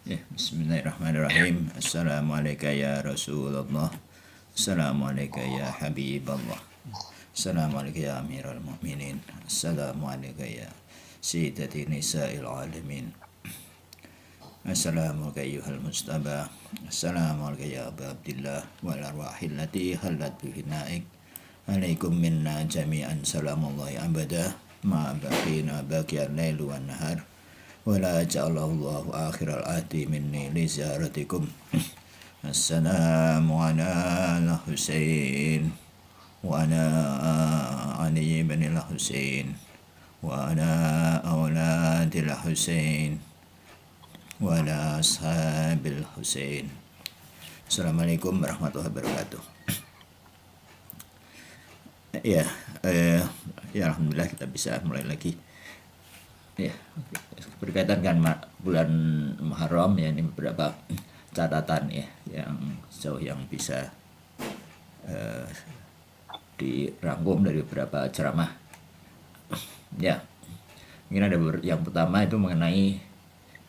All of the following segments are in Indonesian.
Ya, bismillahirrahmanirrahim. Assalamualaikum ya Rasulullah. Assalamualaikum ya Habiballah. Assalamualaikum ya Amirul Mu'minin. Assalamualaikum ya Sayyidati Nisa'il Alamin. Assalamualaikum ayyuhal Mustafa. Assalamualaikum ya Abu Abdillah wal arwahil lati halat bihinaik. Alaikum minna jami'an salamullahi abada ma baqina baqiyan lailu wan nahar. Wala ja'alallahu akhiral ahdi minni li ziyaratikum. Assalamu ala Husain wa ala Ali bin Husain wa ala auladil Husain wa ala ashabil Husain. Assalamualaikum warahmatullahi wabarakatuh. Ya, alhamdulillah kita bisa mulai lagi. Ya, berkaitan dengan bulan Muharram ya, ini beberapa catatan ya yang sejauh yang bisa dirangkum dari beberapa ceramah. Ya, mungkin ada yang pertama itu mengenai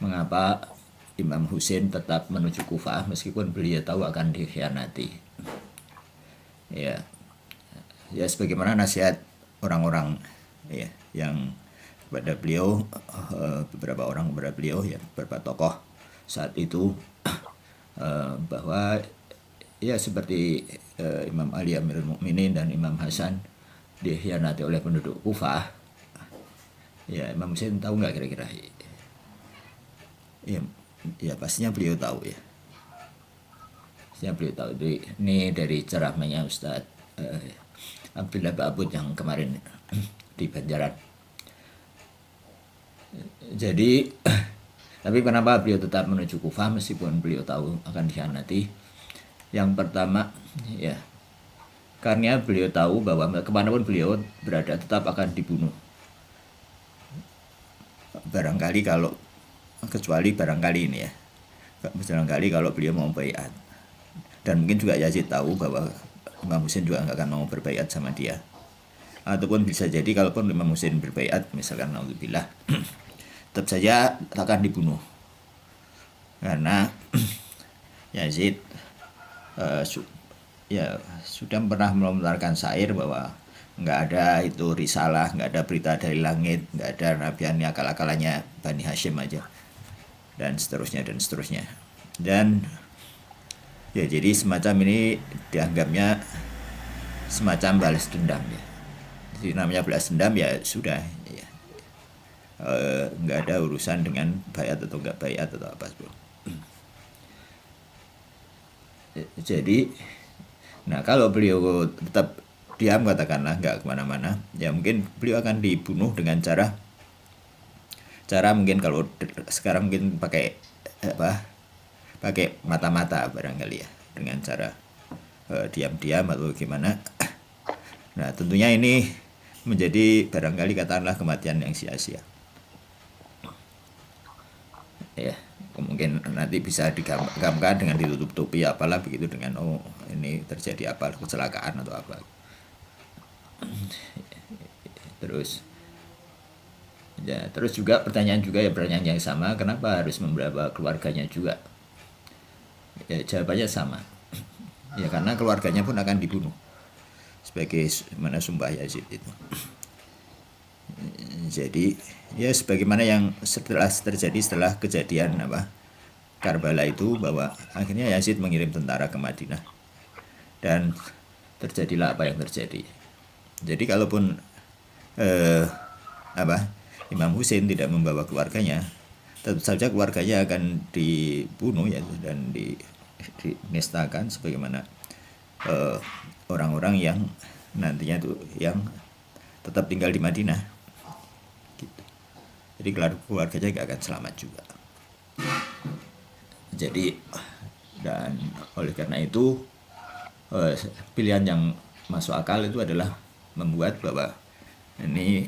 mengapa Imam Husain tetap menuju Kufah meskipun beliau tahu akan dikhianati. Ya, sebagaimana nasihat orang-orang ya yang kepada beliau, beberapa orang kepada beliau ya, beberapa tokoh saat itu, bahwa ya seperti Imam Ali Amirul Mukminin dan Imam Hasan dikhianati oleh penduduk Kufah. Ya, Imam Husain tahu nggak kira-kira? Ya pastinya beliau tahu ya. Pastinya beliau tahu. Ini dari ceramahnya Ustadz Abdullah Ba'bud yang kemarin di Banjaran. Jadi, tapi kenapa beliau tetap menuju Kufah meskipun beliau tahu akan dikhianati? Yang pertama, ya, karena beliau tahu bahwa kemanapun beliau berada tetap akan dibunuh. Barangkali kalau, kecuali barangkali ini ya, barangkali kalau beliau mau baiat. Dan mungkin juga Yazid tahu bahwa Imam Husain juga nggak akan mau berbaiat sama dia. Ataupun bisa jadi kalaupun Imam Husain berbaiat, misalkan naudzubillah, tetap saja akan dibunuh karena Yazid sudah pernah melontarkan syair bahwa nggak ada itu risalah, nggak ada berita dari langit, nggak ada nabiannya, akal-akalannya Bani Hashim aja, dan seterusnya dan ya, jadi semacam ini dianggapnya semacam balas dendam ya. Jadi namanya balas dendam ya sudah ya. Nggak ada urusan dengan baiat atau nggak baiat atau apa bro. Jadi, nah kalau beliau tetap diam katakanlah nggak kemana-mana, ya mungkin beliau akan dibunuh dengan cara mungkin kalau sekarang mungkin pakai mata-mata barangkali ya, dengan cara diam-diam atau gimana. Nah tentunya ini menjadi barangkali katakanlah kematian yang sia-sia. Ya, mungkin nanti bisa digambarkan dengan ditutup-tutupi apalah begitu, dengan ini terjadi apa, kecelakaan atau apa. Terus juga pertanyaan yang sama, kenapa harus membawa keluarganya juga? Ya, jawabannya sama. Ya karena keluarganya pun akan dibunuh sebagai mana sumpah Yazid itu. Jadi ya sebagaimana yang setelah kejadian Karbala itu, bahwa akhirnya Yazid mengirim tentara ke Madinah dan terjadilah apa yang terjadi. Jadi kalaupun Imam Husain tidak membawa keluarganya, tentu saja keluarganya akan dibunuh ya, dan dinistakan sebagaimana orang-orang yang nantinya tuh yang tetap tinggal di Madinah. Gitu. Jadi keluarganya gak akan selamat juga. Jadi, dan oleh karena itu pilihan yang masuk akal itu adalah membuat bahwa ini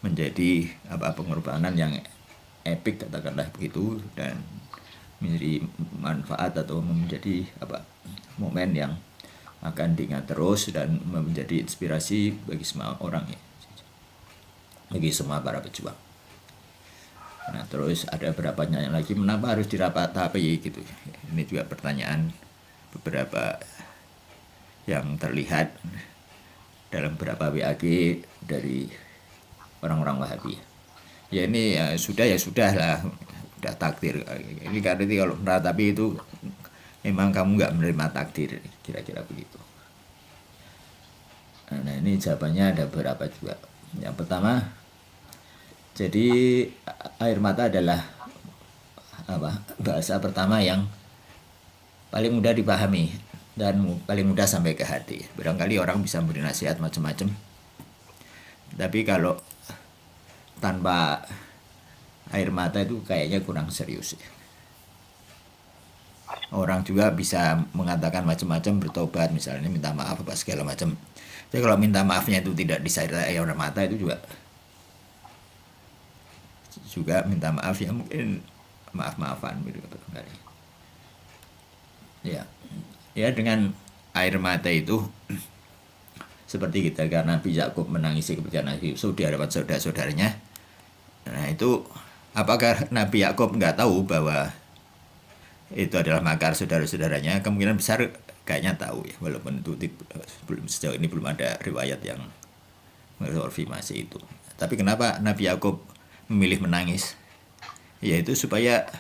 menjadi pengorbanan yang epik katakanlah begitu, dan menjadi manfaat atau menjadi momen yang akan diingat terus dan menjadi inspirasi bagi semua orang ya, bagi semua para pejuang. Nah, Terus ada beberapa pertanyaan lagi, kenapa harus diratapi gitu. Ini juga pertanyaan beberapa yang terlihat dalam beberapa WAG dari orang-orang Wahabi. Ya ini ya sudah lah, udah takdir. Ini karena kalau meratapi itu memang kamu nggak menerima takdir, kira-kira begitu. Nah ini jawabannya ada beberapa juga. Yang pertama, jadi air mata adalah bahasa pertama yang paling mudah dipahami dan paling mudah sampai ke hati. Barangkali orang bisa memberi nasihat macam-macam, tapi kalau tanpa air mata itu kayaknya kurang serius. Orang juga bisa mengatakan macam-macam, bertobat misalnya, minta maaf apa segala macam. Tapi kalau minta maafnya itu tidak disertai air mata, itu juga minta maaf ya mungkin maaf-maafan gitu kali. Ya dengan air mata itu seperti kita karena Nabi Yakub menangisi kepergian Nabi Yusuf di hadapan saudara-saudaranya. Nah itu apakah Nabi Yakub nggak tahu bahwa itu adalah makar saudara-saudaranya? Kemungkinan besar kayaknya tahu ya, walaupun itu sejauh ini belum ada riwayat yang mengkonfirmasi itu. Tapi kenapa Nabi Yakub memilih menangis? Yaitu supaya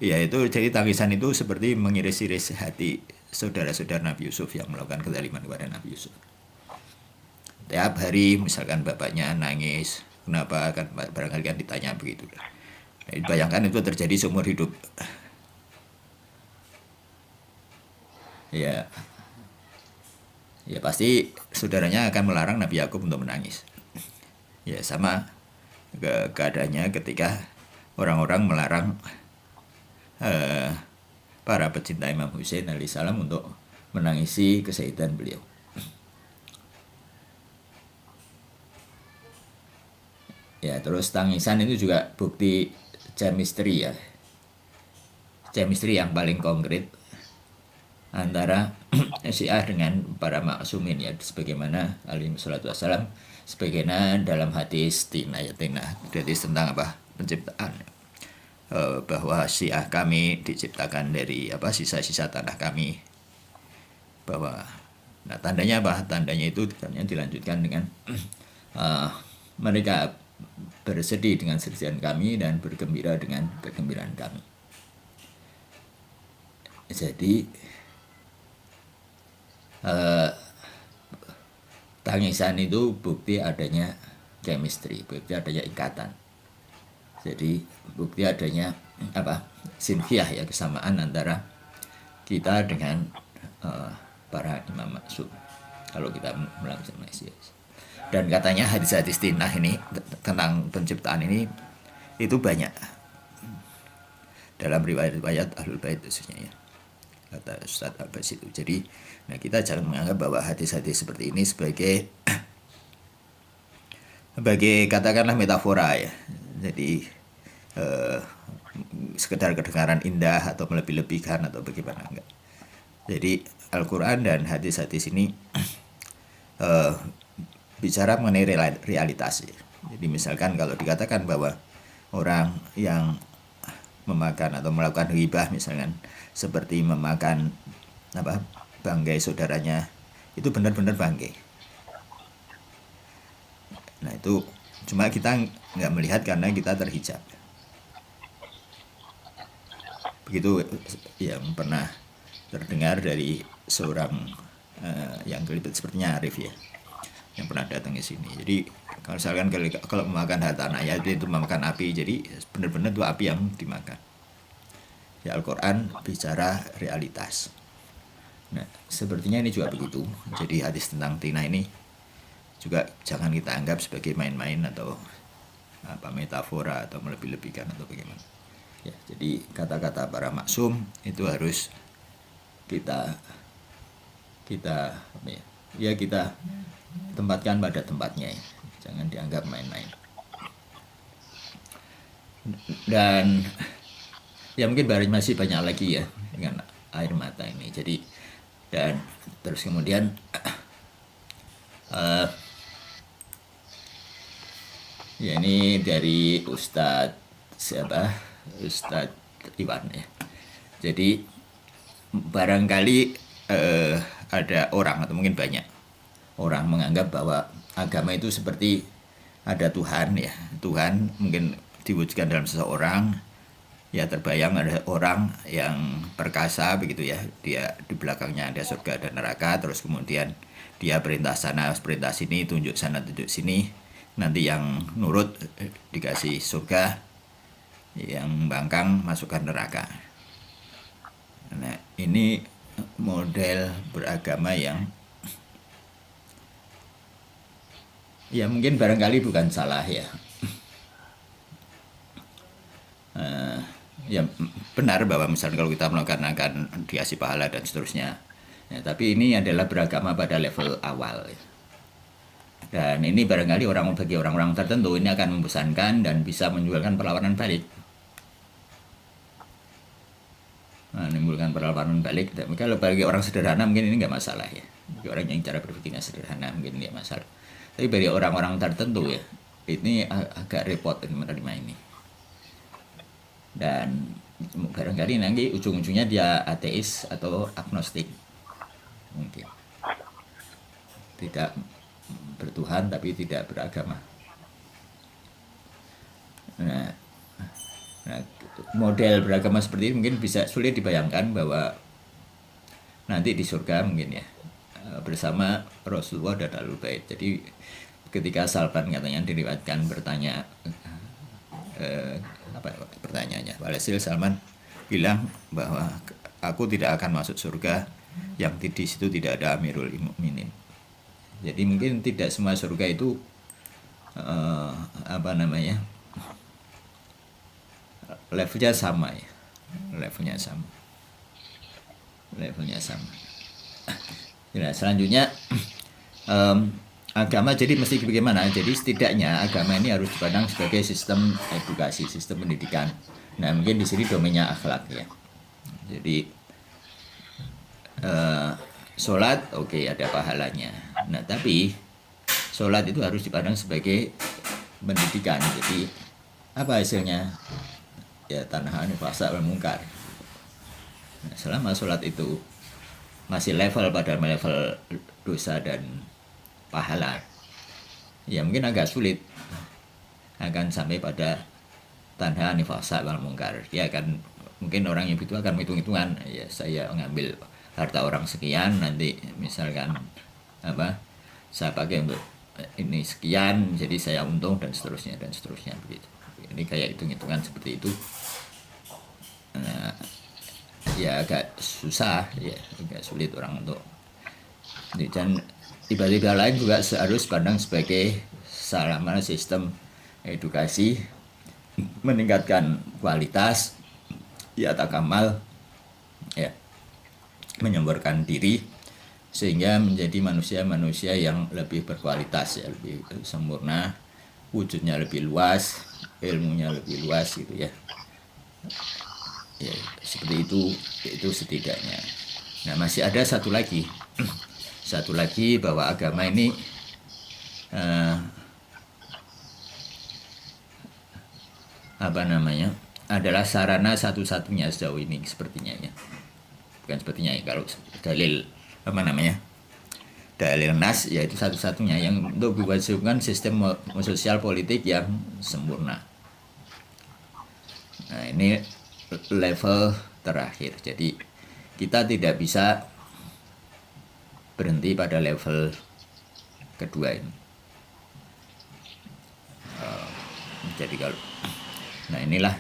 jadi tangisan itu seperti mengiris-iris hati saudara-saudara Nabi Yusuf yang melakukan kezaliman kepada Nabi Yusuf. Tiap hari misalkan bapaknya nangis, kenapa kan barangkali kan ditanya begitu. Bayangkan itu terjadi seumur hidup. Ya pasti saudaranya akan melarang Nabi Yakub untuk menangis. Ya sama keadaannya ketika orang-orang melarang para pecinta Imam Husain alaihissalam untuk menangisi kesahidan beliau. Ya terus tangisan itu juga bukti chemistry ya, chemistry yang paling konkret antara Syiah dengan para maksumin ya, sebagaimana alaihi salatu wassalam, sebagaimana dalam hadis Tinayatina, hadis tentang penciptaan, bahwa Syiah kami diciptakan dari sisa-sisa tanah kami, bahwa tandanya tandanya itu ternyata dilanjutkan dengan mereka bersedih dengan kesedihan kami dan bergembira dengan kegembiraan kami. Jadi tangisan itu bukti adanya chemistry, bukti adanya ikatan. Jadi bukti adanya sinfiah ya, kesamaan antara kita dengan para imam maksum kalau kita melakukan Malaysia. Dan katanya hadis-hadis tinah ini tentang penciptaan ini itu banyak dalam riwayat-riwayat Ahlul Bait khususnya ya, kata Ustaz Abbas itu. Jadi kita jangan menganggap bahwa hadis-hadis seperti ini sebagai katakanlah metafora ya, jadi sekedar kedengaran indah atau melebih-lebihkan atau bagaimana, enggak. Jadi Al-Quran dan hadis-hadis ini bicara mengenai realitas. Jadi misalkan kalau dikatakan bahwa orang yang memakan atau melakukan ghibah misalkan seperti memakan bangkai saudaranya, itu benar-benar bangkai. Nah itu cuma kita nggak melihat karena kita terhijab. Begitu yang pernah terdengar dari seorang yang kelibet sepertinya Arif ya, yang pernah datang ke sini. Jadi kalau misalkan kalau memakan harta anak yatim itu memakan api, jadi benar-benar itu api yang dimakan. Ya Al-Quran bicara realitas. Nah sepertinya ini juga begitu. Jadi hadis tentang tinah ini juga jangan kita anggap sebagai main-main atau metafora atau melebih-lebihkan atau bagaimana. Ya, jadi kata-kata para maksum itu harus kita tempatkan pada tempatnya ya. Jangan dianggap main-main. Dan ya mungkin masih banyak lagi ya dengan air mata ini. Jadi dan terus kemudian Ya ini dari Ustadz siapa? Ustadz Iwan ya. Jadi barangkali ada orang atau mungkin banyak orang menganggap bahwa agama itu seperti ada Tuhan ya. Tuhan mungkin diwujudkan dalam seseorang, ya terbayang ada orang yang perkasa begitu ya, dia di belakangnya ada surga dan neraka, terus kemudian dia perintah sana perintah sini, tunjuk sana tunjuk sini, nanti yang nurut dikasih surga, yang bangkang masukkan neraka. Nah ini model beragama yang ya mungkin barangkali bukan salah ya. Ya benar bahwa misalnya kalau kita melakukan akan dikasih pahala dan seterusnya ya, tapi ini adalah beragama pada level awal ya. Dan ini barangkali bagi orang-orang tertentu ini akan membosankan dan bisa menimbulkan perlawanan balik, menimbulkan perlawanan balik. Dan kalau bagi orang sederhana mungkin ini nggak masalah ya, bagi orang yang cara berpikirnya sederhana mungkin nggak masalah, tapi bagi orang-orang tertentu ya ini agak repot menerima ini. Dan barangkali nanti ujung-ujungnya dia ateis atau agnostik, mungkin tidak bertuhan tapi tidak beragama. Nah, model beragama seperti ini mungkin bisa sulit dibayangkan bahwa nanti di surga mungkin ya bersama Rasulullah dan Ahlul Bait. Jadi ketika Salman katanya diriwayatkan bertanya apa pertanyaannya, walhasil Salman bilang bahwa aku tidak akan masuk surga yang di situ tidak ada Amirul Mukminin. Jadi mungkin tidak semua surga itu levelnya sama ya, levelnya sama. Nah, selanjutnya agama jadi mesti bagaimana? Jadi setidaknya agama ini harus dipandang sebagai sistem edukasi, sistem pendidikan. Nah mungkin di sini domainnya akhlak ya. Jadi sholat oke, ada pahalanya. Nah tapi sholat itu harus dipandang sebagai pendidikan. Jadi apa hasilnya? Ya tanha anil fahsya wal munkar. Nah, selama sholat itu masih pada level dosa dan pahala, ya mungkin agak sulit akan sampai pada tanha anil fahsya wal munkar. Dia akan mungkin orang yang itu akan hitung-hitungan, ya saya mengambil harta orang sekian, nanti misalkan saya pakai untuk ini sekian, jadi saya untung dan seterusnya begitu. Ini kayak hitung-hitungan seperti itu. Nah, ya agak susah ya, agak sulit orang untuk. Dan ibadah lain juga harus pandang sebagai sarana sistem edukasi, meningkatkan kualitas ya takamal ya, menyemburkan diri sehingga menjadi manusia-manusia yang lebih berkualitas ya, lebih sempurna, wujudnya lebih luas, ilmunya lebih luas gitu ya. Ya seperti itu setidaknya. Nah masih ada satu lagi bahwa agama ini adalah sarana satu-satunya sejauh ini sepertinya ya, bukan sepertinya ya, kalau dalil dalil nas yaitu satu-satunya yang untuk mewujudkan sistem sosial politik yang sempurna. Nah ini level terakhir, jadi kita tidak bisa berhenti pada level kedua ini. Jadi kalau nah inilah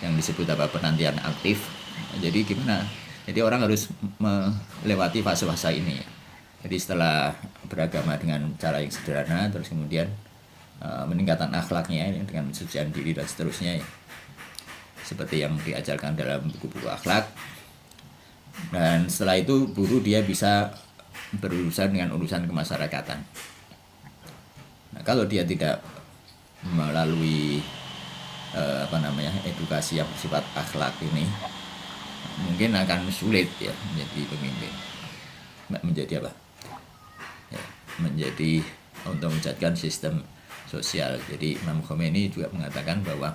yang disebut penantian aktif. Jadi gimana? Jadi orang harus melewati fase-fase ini. Jadi setelah beragama dengan cara yang sederhana, terus kemudian meningkatkan akhlaknya dengan mensucikan diri dan seterusnya ya. Seperti yang diajarkan dalam buku-buku akhlak. Dan setelah itu baru dia bisa berurusan dengan urusan kemasyarakatan. Nah, kalau dia tidak melalui edukasi yang bersifat akhlak ini, mungkin akan sulit ya menjadi pemimpin, menjadi untuk menjadikan sistem sosial. Jadi Imam Khomeini juga mengatakan bahwa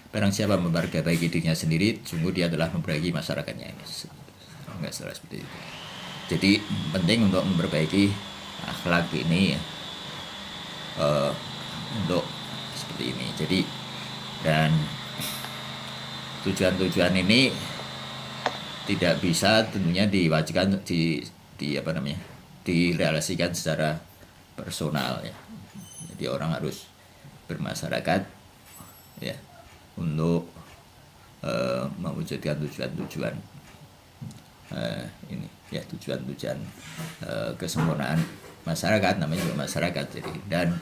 barang siapa memperbaiki dirinya sendiri, sungguh dia telah memperbaiki masyarakatnya ini. Enggak salah seperti itu. Jadi penting untuk memperbaiki akhlak ini ya, untuk seperti ini. Jadi dan tujuan-tujuan ini tidak bisa tentunya diwajibkan di apa namanya, direalisasikan secara personal ya. Jadi orang harus bermasyarakat ya untuk mewujudkan tujuan-tujuan ini ya, tujuan-tujuan kesempurnaan masyarakat, namanya juga masyarakat. Jadi dan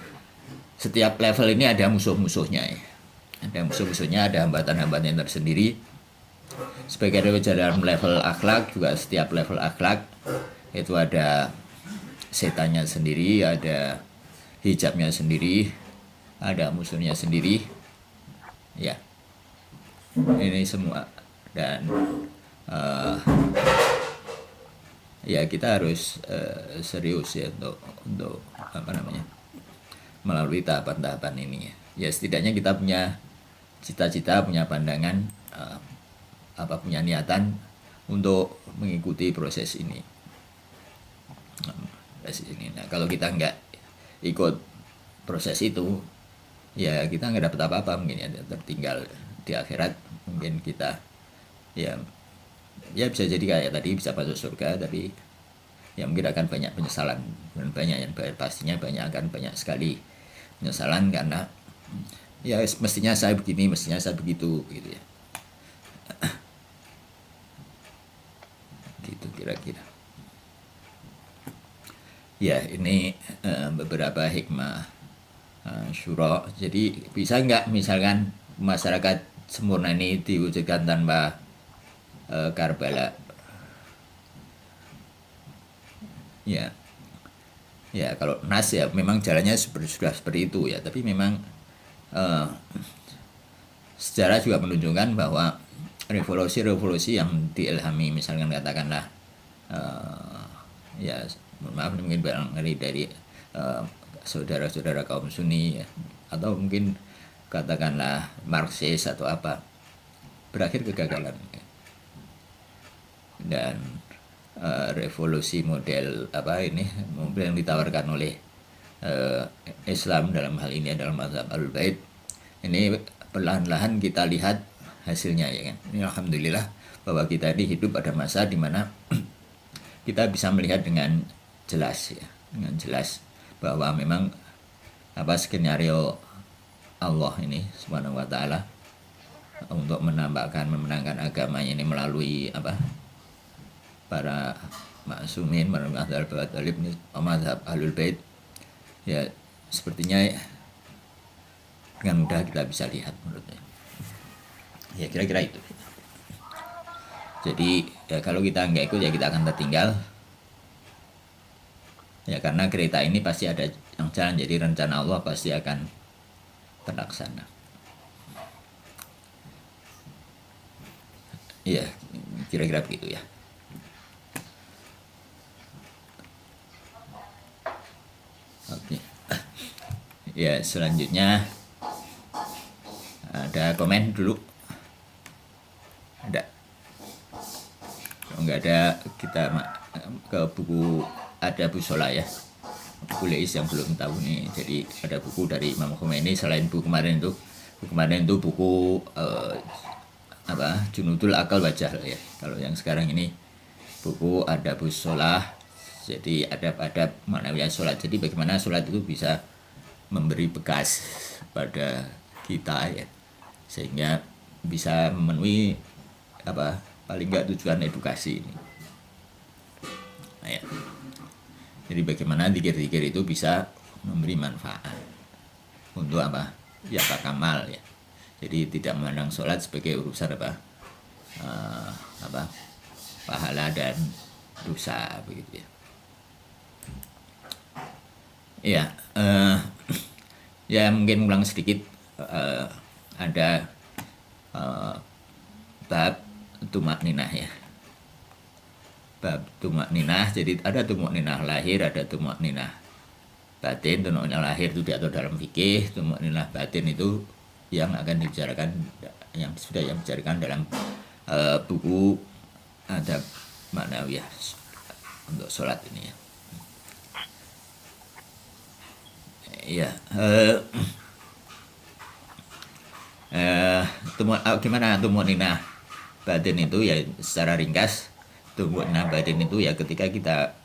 setiap level ini ada musuh-musuhnya ya. Ada musuh-musuhnya, ada hambatan-hambatan tersendiri. Sebagai dalam level akhlak juga, setiap level akhlak itu ada setannya sendiri, ada hijabnya sendiri, ada musuhnya sendiri ya. Ini semua dan ya kita harus serius ya untuk apa namanya, melalui tahapan-tahapan ini ya. Setidaknya kita punya cita-cita, punya pandangan, punya niatan untuk mengikuti proses ini. Nah, kalau kita nggak ikut proses itu, ya kita nggak dapat apa-apa mungkin ya, tertinggal di akhirat. Mungkin kita ya bisa jadi kayak tadi, bisa masuk surga, tapi ya mungkin akan banyak penyesalan, dan banyak yang pastinya akan banyak sekali penyesalan karena ya mestinya saya begini, mestinya saya begitu gitu ya. Gitu kira-kira. Ya ini beberapa hikmah syura. Jadi bisa nggak misalkan masyarakat sempurna ini diwujudkan tanpa Karbala? Ya kalau nas ya memang jalannya sudah seperti itu ya, tapi memang sejarah juga menunjukkan bahwa revolusi yang diilhami, misalkan katakanlah ya maaf mungkin barangkali dari saudara-saudara kaum Sunni ya, atau mungkin katakanlah Marxis atau apa, berakhir kegagalan. Dan revolusi model yang ditawarkan oleh Islam dalam hal ini adalah mazhab Ahlul Bait, ini perlahan-lahan kita lihat hasilnya ya kan. Ini alhamdulillah bahwa kita ini hidup pada masa di mana kita bisa melihat dengan jelas bahwa memang skenario Allah ini Subhanahu wa taala untuk memenangkan agamanya ini melalui para maksumin, mazhab Ahlul Bait ya, sepertinya dengan mudah kita bisa lihat menurutnya. Ya kira-kira itu. Jadi ya kalau kita nggak ikut ya kita akan tertinggal. Ya karena kereta ini pasti ada yang jalan, jadi rencana Allah pasti akan terlaksana. Ya kira-kira begitu ya. Oke. Ya selanjutnya ada komen dulu. Ada? Kalau nggak ada kita ke buku, ada Busola ya, buku Leis yang belum tahu nih. Jadi ada buku dari Imam Khomeini selain buku kemarin itu buku Junudul Akal wa Jahl ya. Kalau yang sekarang ini buku ada Busola, jadi adab-adab maknawiyah sholat. Jadi bagaimana sholat itu bisa memberi bekas pada kita ya, sehingga bisa memenuhi paling nggak tujuan edukasi ini. Nah, ya. Jadi bagaimana zikir-zikir itu bisa memberi manfaat untuk ya kamal ya. Jadi tidak memandang sholat sebagai urusan pahala dan dosa begitu ya. Ya ya mungkin ulang sedikit, ada bab tumakninah ya. Bab tumakninah, jadi ada tumakninah lahir, ada tumakninah batin, tumakninah lahir itu diatur dalam fikih, tumakninah batin itu yang akan dibicarakan, yang dibicarakan dalam buku adab ma'nawiyah untuk sholat ini ya. Ya, gimana tumakninah batin itu ya secara ringkas. Tumakninah batin itu ya ketika kita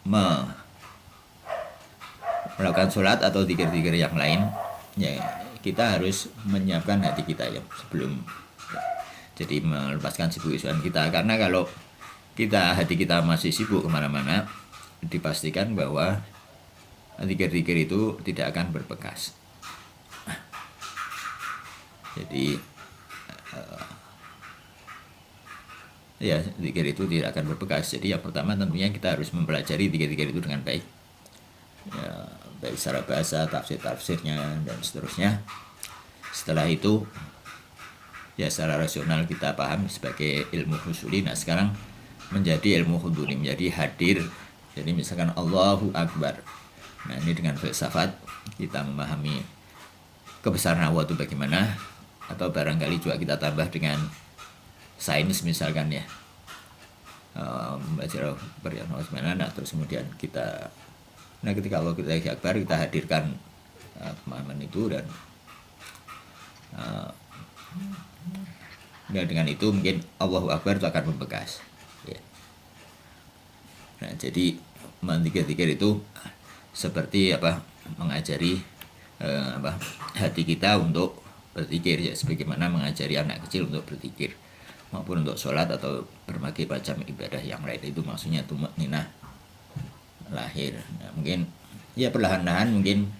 melakukan sholat atau zikir-zikir yang lain, ya kita harus menyiapkan hati kita ya sebelum, jadi melepaskan sibuk-sibukan kita. Karena kalau hati kita masih sibuk kemana-mana, dipastikan bahwa zikir-zikir itu tidak akan berbekas. Jadi ya zikir itu tidak akan berbekas. Jadi yang pertama tentunya kita harus mempelajari zikir-zikir itu dengan baik, ya, baik secara bahasa, tafsirnya dan seterusnya. Setelah itu ya secara rasional kita paham sebagai ilmu husuli. Nah sekarang menjadi ilmu huduri, menjadi hadir. Jadi misalkan Allahu Akbar, nah ini dengan filsafat kita memahami kebesaran Allah itu bagaimana, atau barangkali juga kita tambah dengan sains misalkan ya, membaca bagaimana. Nah terus kemudian kita, nah ketika Allah kita Akbar, kita hadirkan pemahaman itu, dan nah dengan itu mungkin Allahu Akbar itu akan membekas ya. Nah jadi menzikir-zikir itu seperti mengajari hati kita untuk berzikir ya, sebagaimana mengajari anak kecil untuk berzikir, maupun untuk sholat atau berbagai macam ibadah yang lain. Itu maksudnya tumakninah lahir. Nah, mungkin ya perlahan-lahan mungkin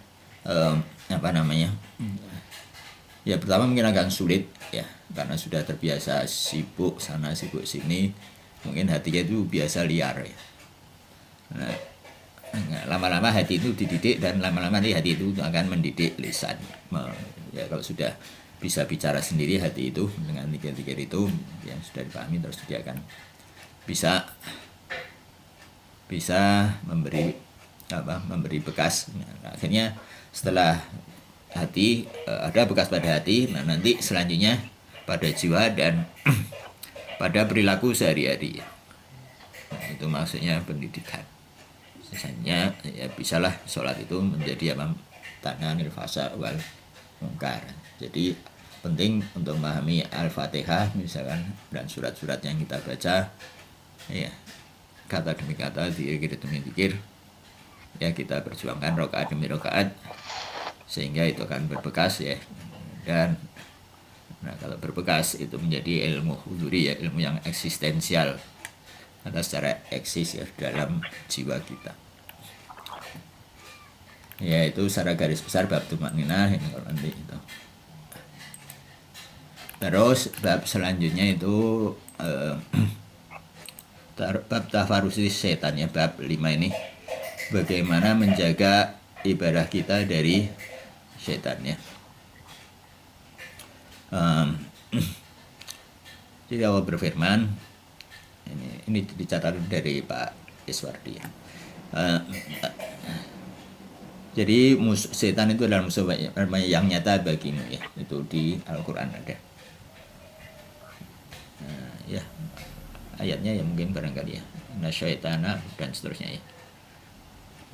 ya pertama mungkin agak sulit ya, karena sudah terbiasa sibuk sana sibuk sini, mungkin hatinya itu biasa liar ya. Nah, lama-lama hati itu dididik, dan lama-lama hati itu akan mendidik lisan. Ya kalau sudah bisa bicara sendiri hati itu dengan zikir-zikir itu yang sudah dipahami, terus dia akan bisa memberi bekas. Nah, akhirnya setelah hati ada bekas pada hati, nah nanti selanjutnya pada jiwa dan pada perilaku sehari-hari. Nah, itu maksudnya pendidikan. Misalnya ya bisalah sholat itu menjadi tananil fasa wal mungkar. Jadi penting untuk memahami Al-Fatihah misalkan, dan surat-surat yang kita baca ya, kata demi kata, zikir demi zikir ya, kita perjuangkan rakaat demi rakaat sehingga itu akan berbekas ya. Dan nah kalau berbekas itu menjadi ilmu huduri ya, ilmu yang eksistensial atau secara eksis ya dalam jiwa kita. Ya itu secara garis besar bab tumakninah ini kalau nanti itu. Terus bab selanjutnya itu bab tafarusi setan ya, bab 5 ini bagaimana menjaga ibadah kita dari setan ya. Jadi Allah berfirman, ini dicatat dari Pak Iswardi ya. Jadi setan itu adalah musuh yang nyata bagimu ya, itu di Al-Quran ada. Ya ayatnya ya mungkin barangkali ya, nasyaitana dan seterusnya ya.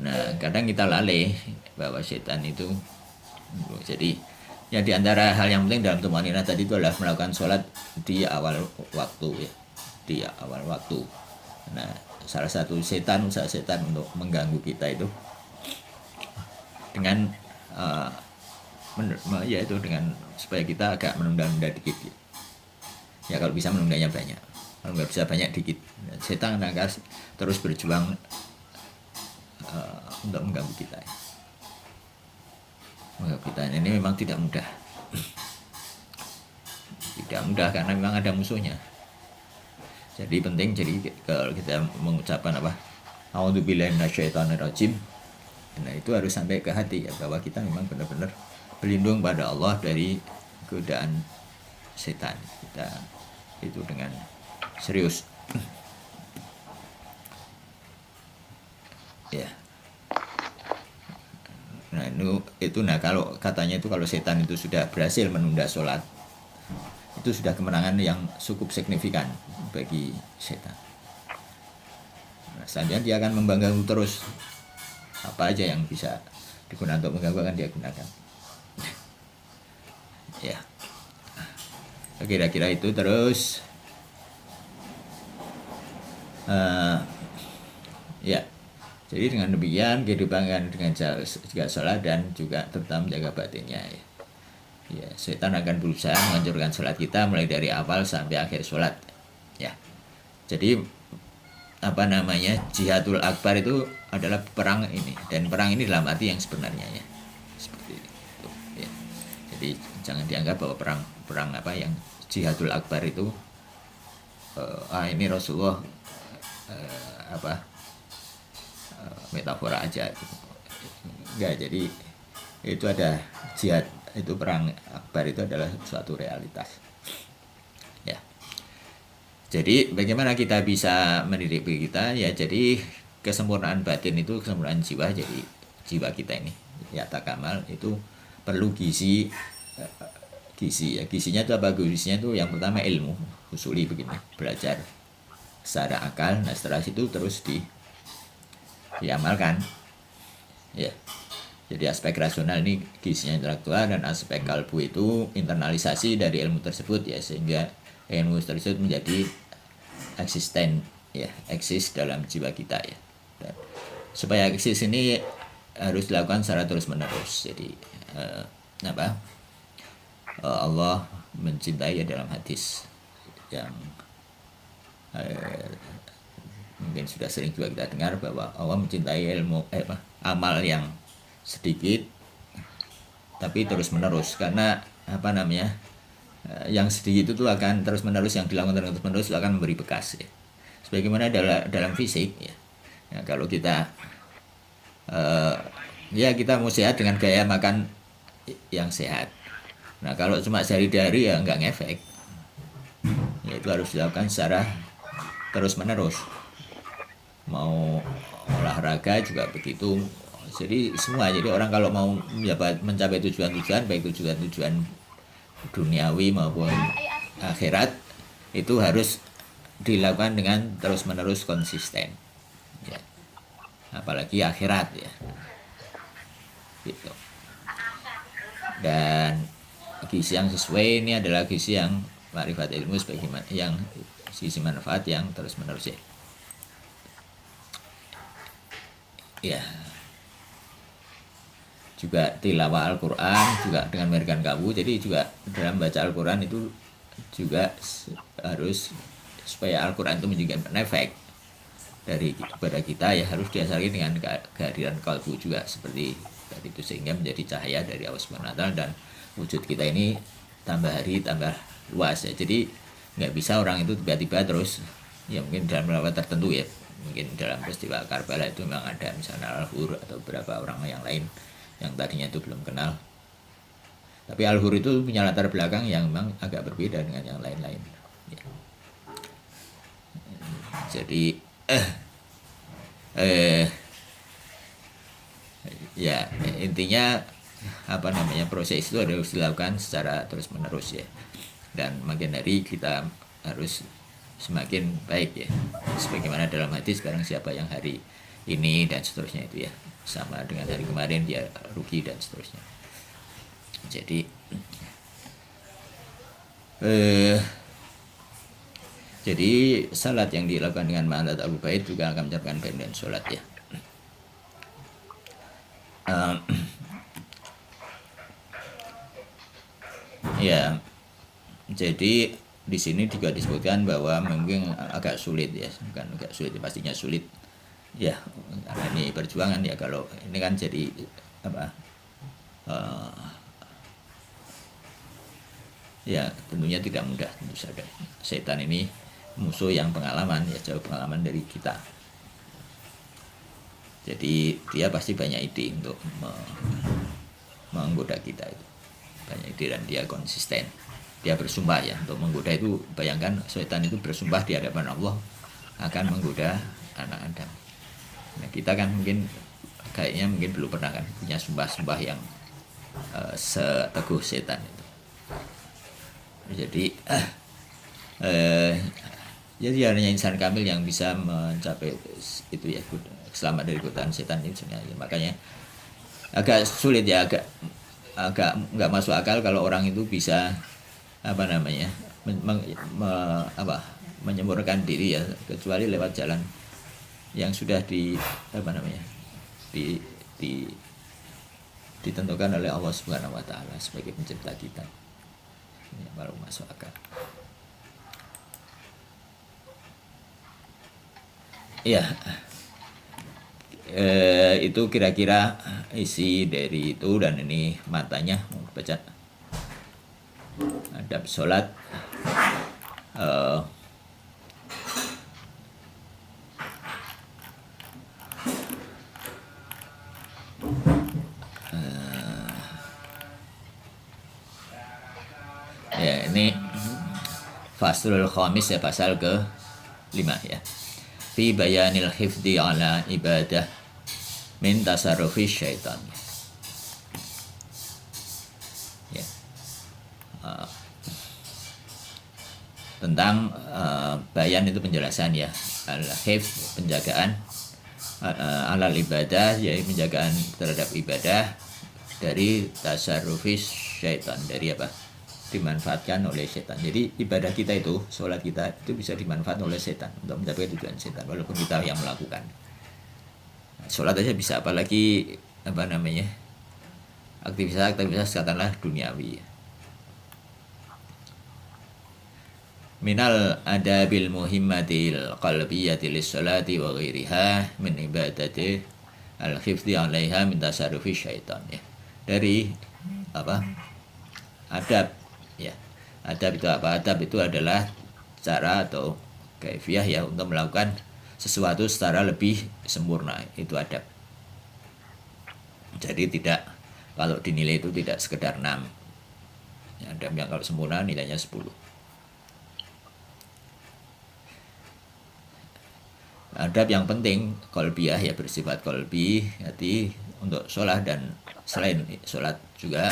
Nah kadang kita lalai bahwa setan itu, jadi ya di antara hal yang penting dalam tumakninah tadi itu adalah melakukan sholat di awal waktu ya, di awal waktu. Nah salah satu usaha setan untuk mengganggu kita itu dengan yaitu dengan supaya kita agak menunda-nunda dikit ya. Kalau bisa menundanya banyak, kalau nggak bisa banyak dikit. Setan akan terus berjuang untuk mengganggu kita. Mengganggu kita ini memang tidak mudah, tidak mudah karena memang ada musuhnya. Jadi penting, jadi kalau kita mengucapkan a'udzubillahi minasyaitonirrajim, nah itu harus sampai ke hati ya, bahwa kita memang benar-benar berlindung pada Allah dari godaan setan. Kita itu dengan serius ya. itu. Nah kalau katanya itu kalau setan itu sudah berhasil menunda sholat, itu sudah kemenangan yang cukup signifikan bagi setan. Nah, selanjutnya dia akan mengganggu terus, apa aja yang bisa digunakan untuk mengganggu akan dia gunakan. Ya, kira-kira itu. Terus ya, jadi dengan demikian kehidupan dengan juga sholat dan juga terutama menjaga batinnya ya. Ya, setan akan berusaha menghancurkan sholat kita mulai dari awal sampai akhir sholat ya. Jadi apa namanya, jihadul akbar itu adalah perang ini, dan perang ini dalam arti yang sebenarnya ya, seperti itu ya. Jadi jangan dianggap bahwa perang apa yang jihadul akbar itu ini Rasulullah metafora aja gitu. Enggak, jadi itu ada jihad, itu perang akbar itu adalah suatu realitas ya. Jadi bagaimana kita bisa mendidik diri kita ya, jadi kesempurnaan batin itu kesempurnaan jiwa. Jadi jiwa kita ini ya takamal itu perlu gizi ya. Gizinya itu apa? Gizinya itu yang pertama ilmu usuli, begini, belajar secara akal. Nah setelah itu terus diamalkan ya. Jadi aspek rasional ini gizinya intelektual, dan aspek kalbu itu internalisasi dari ilmu tersebut ya, sehingga ilmu tersebut menjadi eksisten ya, eksis dalam jiwa kita ya. Dan supaya eksis ini harus dilakukan secara terus menerus. Jadi Allah mencintai ya, dalam hadis yang mungkin sudah sering juga kita dengar, bahwa Allah mencintai amal yang sedikit tapi terus menerus. Karena apa namanya, yang sedikit itu akan terus menerus, yang dilakukan terus menerus akan memberi bekas ya. Sebagaimana dalam fisik ya. Ya, kalau kita ya kita mau sehat dengan gaya makan yang sehat. Nah kalau cuma sehari-hari ya nggak ngefek ya, itu harus dilakukan secara terus menerus. Mau olahraga juga begitu. Jadi semua, jadi orang kalau mau mencapai tujuan-tujuan, baik tujuan-tujuan duniawi maupun akhirat, itu harus dilakukan dengan terus-menerus konsisten ya. Apalagi akhirat ya gitu. Dan gizi yang sesuai ini adalah gizi yang makrifat ilmu, sebagaimana yang gizi manfaat yang terus-menerus ya. Juga tilawah Al-Quran juga dengan memberikan kalbu. Jadi juga dalam baca Al-Quran itu juga harus, supaya Al-Quran itu menjadikan efek kepada kita ya, harus diasari dengan kehadiran kalbu juga seperti tadi itu, sehingga menjadi cahaya dari Allah Subhanahu wa Ta'ala, dan wujud kita ini tambah hari tambah luas ya. Jadi nggak bisa orang itu tiba-tiba terus ya, mungkin dalam beberapa tertentu ya, mungkin dalam peristiwa Karbala itu memang ada misalnya Al-Hur atau beberapa orang yang lain yang tadinya itu belum kenal, tapi Al-Hur itu punya latar belakang yang memang agak berbeda dengan yang lain-lain ya. Jadi ya intinya apa namanya, proses itu harus dilakukan secara terus menerus ya, dan makin hari kita harus semakin baik ya, sebagaimana dalam hadis, barang siapa yang hari ini dan seterusnya itu ya sama dengan hari kemarin, dia rugi dan seterusnya. Jadi salat yang dilakukan dengan ma'alat Abu Baid juga akan mencapai baik dan salat ya. Ya, jadi di sini juga disebutkan bahwa mungkin agak sulit ya, bukan agak sulit, pastinya sulit ya, karena ini perjuangan ya. Kalau ini kan jadi apa ya tentunya tidak mudah, tentu saja. Setan ini musuh yang pengalaman ya, jauh pengalaman dari kita. Jadi dia pasti banyak ide untuk menggoda kita itu, banyak ide, dan dia konsisten. Dia bersumpah ya untuk menggoda itu. Bayangkan setan itu bersumpah di hadapan Allah akan menggoda anak Adam. Nah kita kan mungkin kayaknya mungkin belum pernah kan punya sumpah-sumpah yang seteguh setan itu. Jadi jadi hanya insan kamil yang bisa mencapai itu ya, selamat dari godaan setan itu sebenarnya. Makanya agak sulit ya, agak nggak masuk akal kalau orang itu bisa menyembuhkan diri ya, kecuali lewat jalan yang sudah ditentukan oleh Allah Subhanahu wa taala sebagai pencipta kita. Ini baru masuk akal. Ya, itu kira-kira isi dari itu, dan ini matanya mau baca adab sholat. Ya, ini faslul khamis ya, pasal ke-5 ya. Fi bayanil hifdi ala ibadah min tasarrufi syaitan. Ya. Tentang bayan itu penjelasan ya. Al-hifz penjagaan, alal ibadah yaitu penjagaan terhadap ibadah dari tasarrufi syaitan, dari apa? Dimanfaatkan oleh setan. Jadi ibadah kita itu, sholat kita itu bisa dimanfaatkan oleh setan untuk mencapai tujuan setan, walaupun kita yang melakukan. Sholat aja bisa, apalagi aktivitas katakanlah duniawi. Minal adabil muhimmatil qalbiyyati lis-sholati wa ghairiha min ibadati al-khifdi 'alaiha min tasarrufi syaitan ya. Dari adab ya. Adab itu apa? Adab itu adalah cara atau kaifiyah ya untuk melakukan sesuatu secara lebih sempurna, itu adab. Jadi tidak, kalau dinilai itu tidak sekedar 6 ya, adab yang kalau sempurna nilainya 10. Adab yang penting qalbiyah ya, bersifat qalbi, hati, untuk sholat dan selain sholat juga.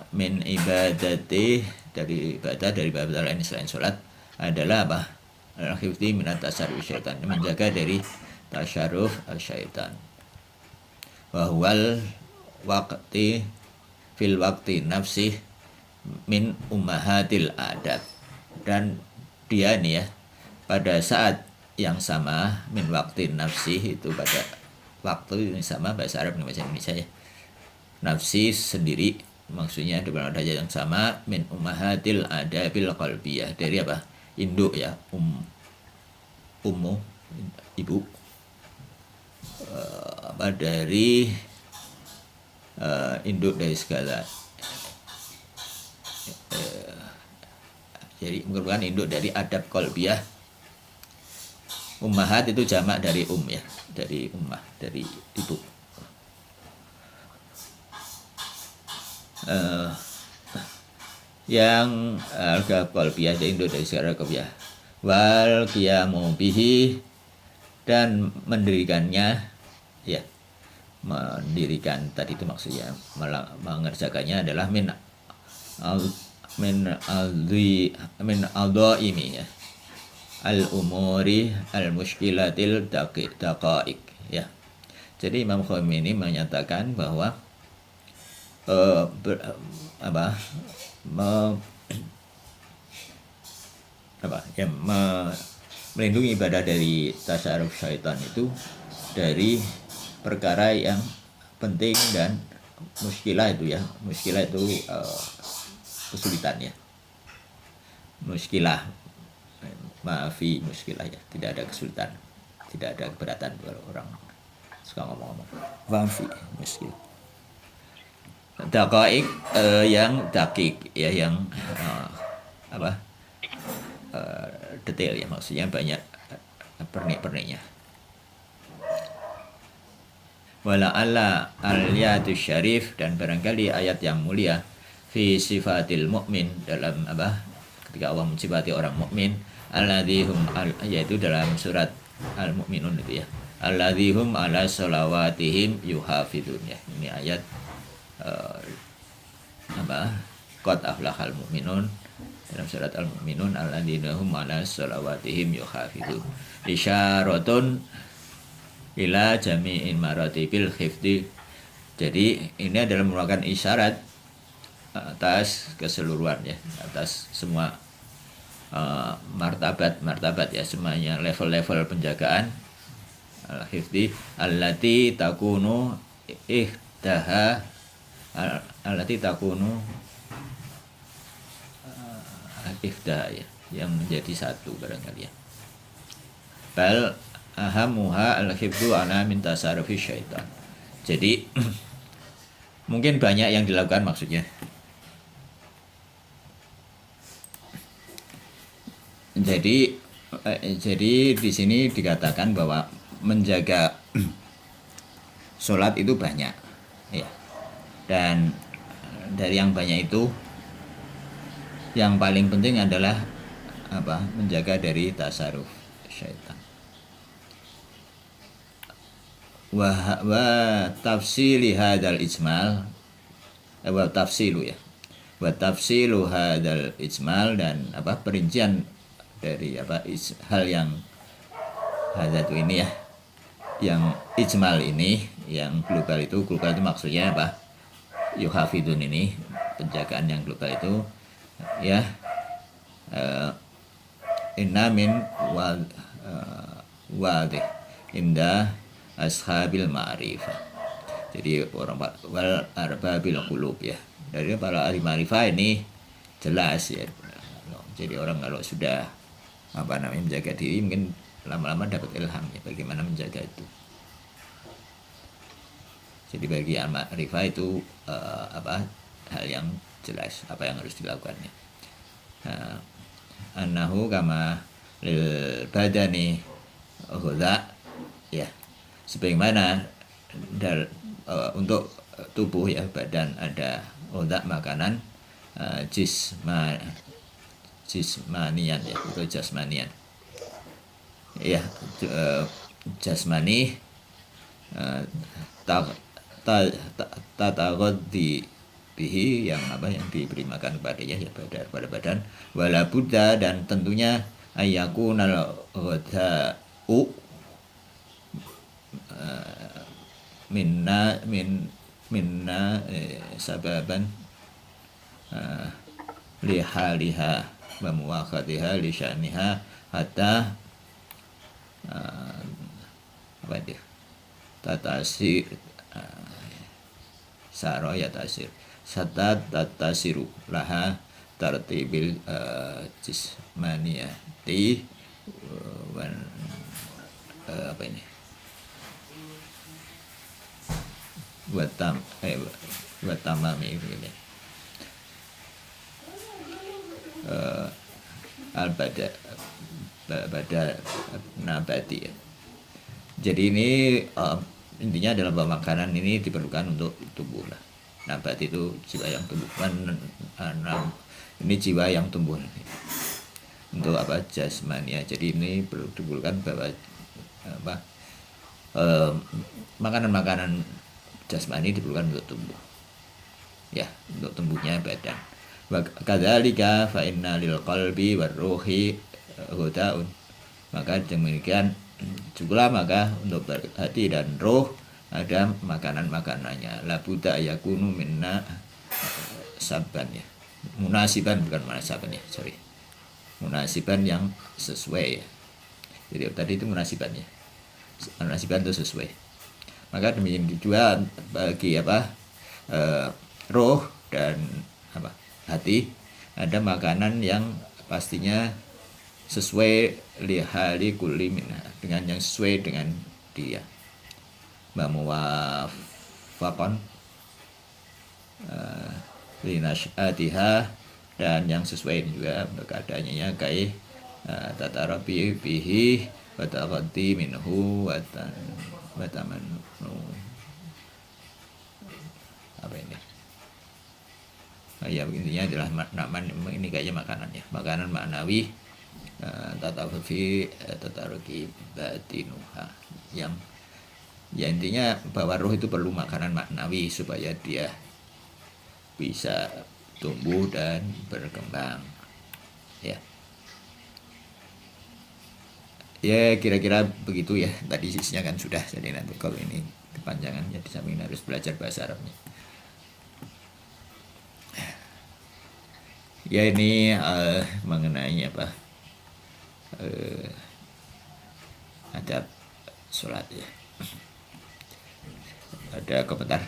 Min ibadati, dari ibadah lain selain sholat adalah apa? Al-hifdi minat tasarruf syaitan, menjaga dari tasarruf syaitan. Wahwal waqti fil waqti nafsih min ummahatil adab, dan dia nih ya pada saat yang sama, min waqti nafsih itu pada waktu yang sama, bahasa Arab bahasa Indonesia ya. Nafsi sendiri maksudnya dengan adanya yang sama, min ummahatil adabil qalbiyah, dari apa? Induk ya, ummu ibu, dari induk dari segala, jadi merupakan induk dari adab qalbiyah. Ummahat itu jamak dari ya, dari ummah, dari ibu. Yang adab qalbiyah dari induk dari segala qalbiyah. Wal qiyamu bihi, dan mendirikannya ya, mendirikan tadi itu maksudnya mengerjakannya adalah min aldhaimi ya, al umuri al mushkilatil daqaiq ya. Jadi Imam Khomeini menyatakan bahwa melindungi ibadah dari tasarruf syaitan itu dari perkara yang penting dan muskilah itu ya. Muskilah itu kesulitan ya. Muskilah, maafi muskilah ya, tidak ada kesulitan, tidak ada keberatan. Kalau orang suka ngomong-ngomong maafi muskil. Daqaiq yang dakik ya, yang detail ya, maksudnya banyak pernik-perniknya. Wala alla al-yatu syarif, dan barangkali ayat yang mulia fi sifatil mu'min, dalam ketika Allah mensifati orang mukmin, alladzihum yaitu dalam surat Al-Mu'minun itu ya, alladzihum ala sholawatihim yuhafidun. Ya, ini ayat qad aflahal mu'minun dalam surat Al-Mu'minun, alladzina hum ala sholawatihim yuhafidun. Isyaratun ila jami'in maratibil khifdi. Jadi ini adalah merupakan isyarat atas keseluruhan, ya, atas semua martabat ya, semuanya level-level penjagaan al-hifdi allati takunu ihdaha allati takunu ihda, ya, yang menjadi satu barangkali, ya. Bal ahamuha al-hifdu ala min tasarrufi syaitan. Jadi mungkin banyak yang dilakukan maksudnya. Jadi di sini dikatakan bahwa menjaga sholat itu banyak, ya. Dan dari yang banyak itu, yang paling penting adalah menjaga dari tasarruf syaitan. Wa tafsili hadzal ijmal, wa tafsilu, ya. Wa tafsilu hadzal ijmal, dan perincian dari hal yang hadzatu ini, ya, yang ijmal ini, yang global itu maksudnya yuhafidun ini, penjagaan yang global itu, ya, inna min wadih inda ashabil ma'rifah. Jadi orang wal arbabil qulub, ya, dari para ahli ma'rifah ini jelas, ya. Jadi orang kalau sudah menjaga diri, mungkin lama-lama dapat ilham, ya, bagaimana menjaga itu. Jadi bagi al-ma'rifah itu hal yang jelas apa yang harus dilakukannya. Annahu kama lil badani ghudha, ya, sebagaimana untuk tubuh, ya, badan ada ghudha, makanan jismanian, ya, atau jasmanian, ya, jasmani tataghaddi bihi, yang diberi makan kepadanya, ya, pada badan. Wala budda, dan tentunya ayyakunal ghadha'u minna sababan lihaliha wa muwakhatiha li sya'niha hatta tatasir saraya tasir satat tatasiru laha tartibil jismaniyati wan watamami ini al-bada nabati, ya. Jadi ini intinya adalah bahwa makanan ini diperlukan untuk tubuh, lah. Nabati itu jiwa yang tumbuh, ini jiwa yang tumbuh untuk jasmania. Jadi ini perlu diperlukan bahwa makanan-makanan jasmani diperlukan untuk tumbuh, ya, untuk tumbuhnya badan. Wa kadzalika fa inna lil qalbi war ruhi ghadaun. Maka demikian juga maka untuk hati dan roh ada makanan-makanannya. La buta yakunu minna saban, ya. Munasiban, bukan munasaban, ya, sorry. Munasiban yang sesuai, ya. Jadi tadi itu munasiban, ya. Munasiban itu sesuai. Maka demikian juga bagi roh dan hati, ada makanan yang pastinya sesuai lihali kulli minha, dengan yang sesuai dengan dia, muwafaqan linashatiha, dan yang sesuai juga keadaannya, kai tatarabi bihi wa taqaddi minhu wa tamannu ya, intinya adalah ini kayaknya makanan, ya, makanan maknawi tataruki batinuha. yang ya intinya bahwa roh itu perlu makanan maknawi supaya dia bisa tumbuh dan berkembang. Ya. Ya kira-kira begitu ya. Tadi sisinya kan sudah, jadi nanti kalau ini kepanjangan ya di samping harus belajar bahasa Arabnya. Ya ini mengenai apa adab sholat ya. Ada komentar?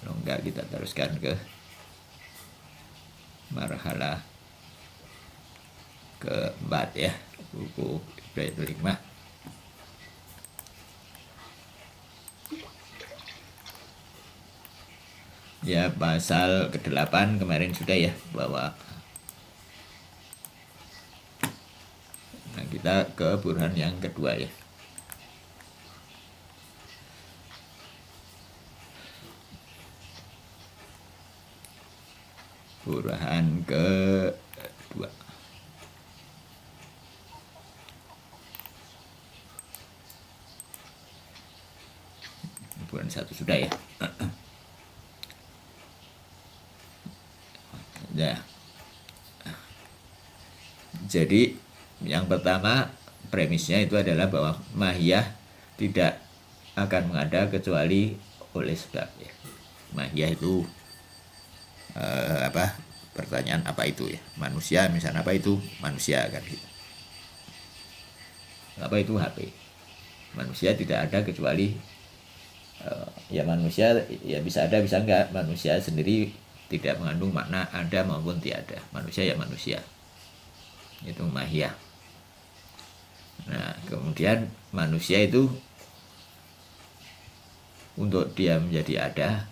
Kalau enggak kita teruskan ke marhalah keempat ya, buku Ibrahim Hikmah. Ya pasal ke-8 kemarin sudah ya, bahwa nah kita ke burhan yang kedua ya. Burhan kedua. Burhan 1 sudah ya. Ya. Jadi yang pertama premisnya itu adalah bahwa mahiyah tidak akan mengada kecuali oleh sebab ya. Mahiyah itu apa? Pertanyaan apa itu ya? Manusia misalnya, apa itu manusia kan gitu. Apa itu HP? Manusia tidak ada kecuali ya manusia ya bisa ada bisa enggak. Manusia sendiri tidak mengandung makna ada maupun tiada. Manusia ya manusia. Itu mahiyah. Nah, kemudian manusia itu untuk dia menjadi ada,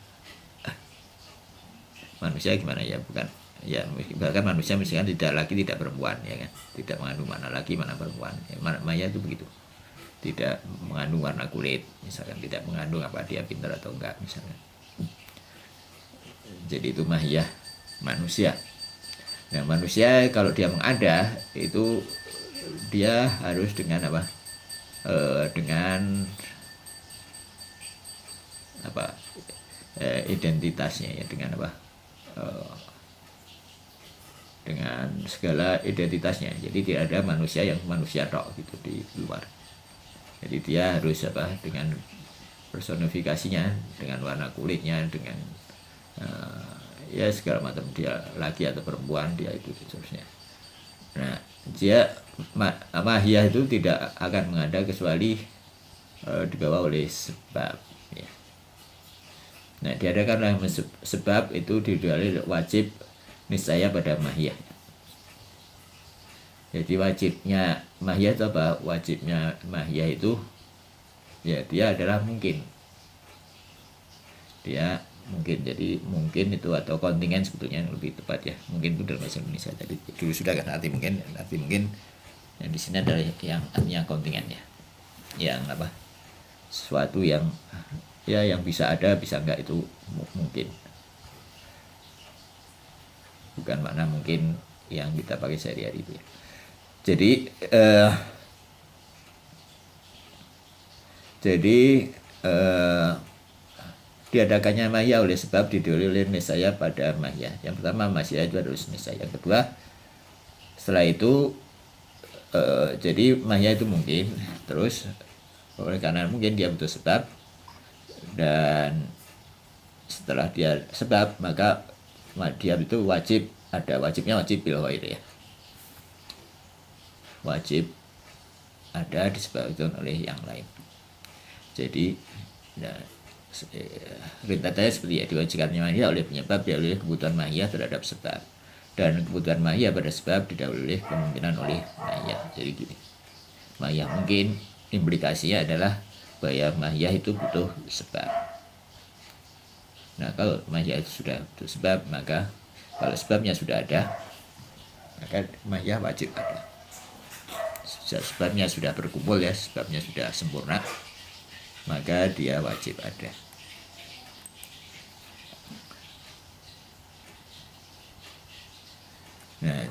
manusia gimana ya, bukan ya, bahkan manusia misalkan tidak perempuan ya kan, tidak mengandung mana laki mana perempuan ya, maya itu begitu, tidak mengandung warna kulit misalkan, tidak mengandung apa dia pintar atau enggak misalkan. Jadi itu mahiyah manusia. Nah manusia kalau dia mengada itu dia harus dengan apa, dengan apa identitasnya ya, dengan apa, dengan segala identitasnya. Jadi tidak ada manusia yang manusia tok gitu di luar. Jadi dia harus apa, dengan personifikasinya, dengan warna kulitnya, dengan ya segala macam, dia laki atau perempuan dia itu seterusnya. Nah dia mahiyah itu tidak akan mengada kecuali dibawa oleh sebab ya. Nah diadakanlah sebab itu didalil wajib niscaya pada mahiyah. Jadi wajibnya mahiyah itu apa? Wajibnya mahiyah itu ya dia adalah mungkin. Dia mungkin, jadi mungkin itu atau kontingen sebetulnya yang lebih tepat ya. Mungkin itu dalam bahasa Indonesia tadi dulu sudah kan arti mungkin yang di sini adalah yang artinya kontingen ya. Yang apa? Sesuatu yang ya yang bisa ada bisa enggak itu mungkin. Bukan makna mungkin yang kita pakai sehari-hari itu ya. Jadi diadakannya mahiyah oleh sebab didalil niscaya pada mahiyah. Yang pertama mahiyah itu harus niscaya. Yang kedua setelah itu jadi mahiyah itu mungkin, terus oleh karena mungkin dia butuh sebab, dan setelah dia sebab maka dia itu wajib ada, wajibnya wajib bil ghairi ya. Wajib ada disebabkan oleh yang lain. Jadi nah, ringkasannya seperti ya, diwajibkannya mahiyah oleh penyebab didahului kebutuhan mahiyah terhadap sebab, dan kebutuhan mahiyah pada sebab didahului kemungkinan oleh mahiyah. Jadi gini, mahiyah mungkin implikasinya adalah bahwa mahiyah itu butuh sebab. Nah kalau mahiyah itu sudah butuh sebab, maka kalau sebabnya sudah ada maka mahiyah wajib ada. Sebabnya sudah berkumpul ya, sebabnya sudah sempurna, maka dia wajib ada. Nah,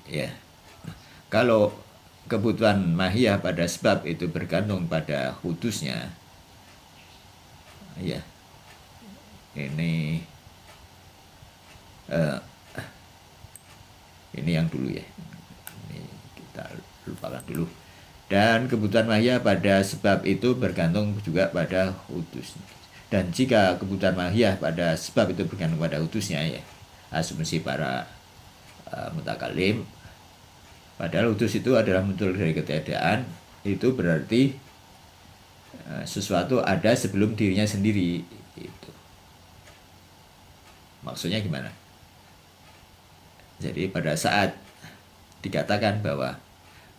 ya. Kalau kebutuhan mahiyah pada sebab itu bergantung pada hudusnya, ya ini eh, ini yang dulu ya, ini kita lupakan dulu. Dan kebutuhan mahiyah pada sebab itu bergantung juga pada hudusnya. Dan jika kebutuhan mahiyah pada sebab itu bergantung pada hudusnya, ya asumsi para mutakalim, padahal hudus itu adalah muncul dari ketiadaan, itu berarti sesuatu ada sebelum dirinya sendiri. Itu maksudnya gimana? Jadi pada saat dikatakan bahwa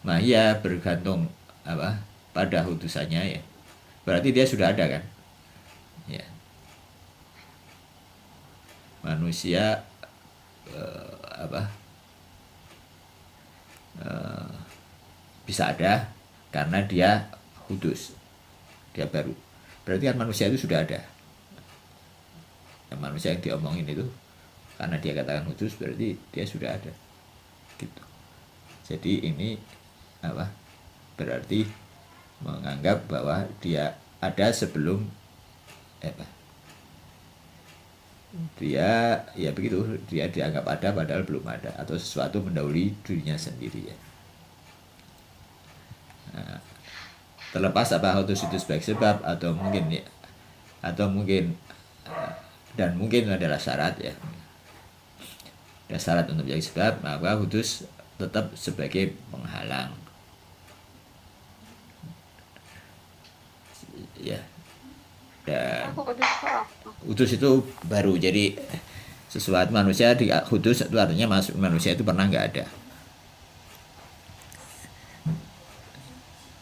mahiyah bergantung pada hudusannya, ya berarti dia sudah ada kan, ya. Manusia bisa ada karena dia hudus, dia baru. Berarti kan manusia itu sudah ada. Yang manusia yang diomongin itu karena dia katakan hudus, berarti dia sudah ada, gitu. Jadi ini berarti menganggap bahwa dia ada sebelum dia, ya begitu, dia dianggap ada padahal belum ada, atau sesuatu mendahului dirinya sendiri, ya. Nah, terlepas hudus itu sebagai sebab atau mungkin dan mungkin adalah syarat, ya. Dan syarat untuk menjadi sebab, maka hudus tetap sebagai penghalang, ya. Dan hudus itu baru, jadi sesuatu manusia di hudus itu artinya manusia itu pernah nggak ada.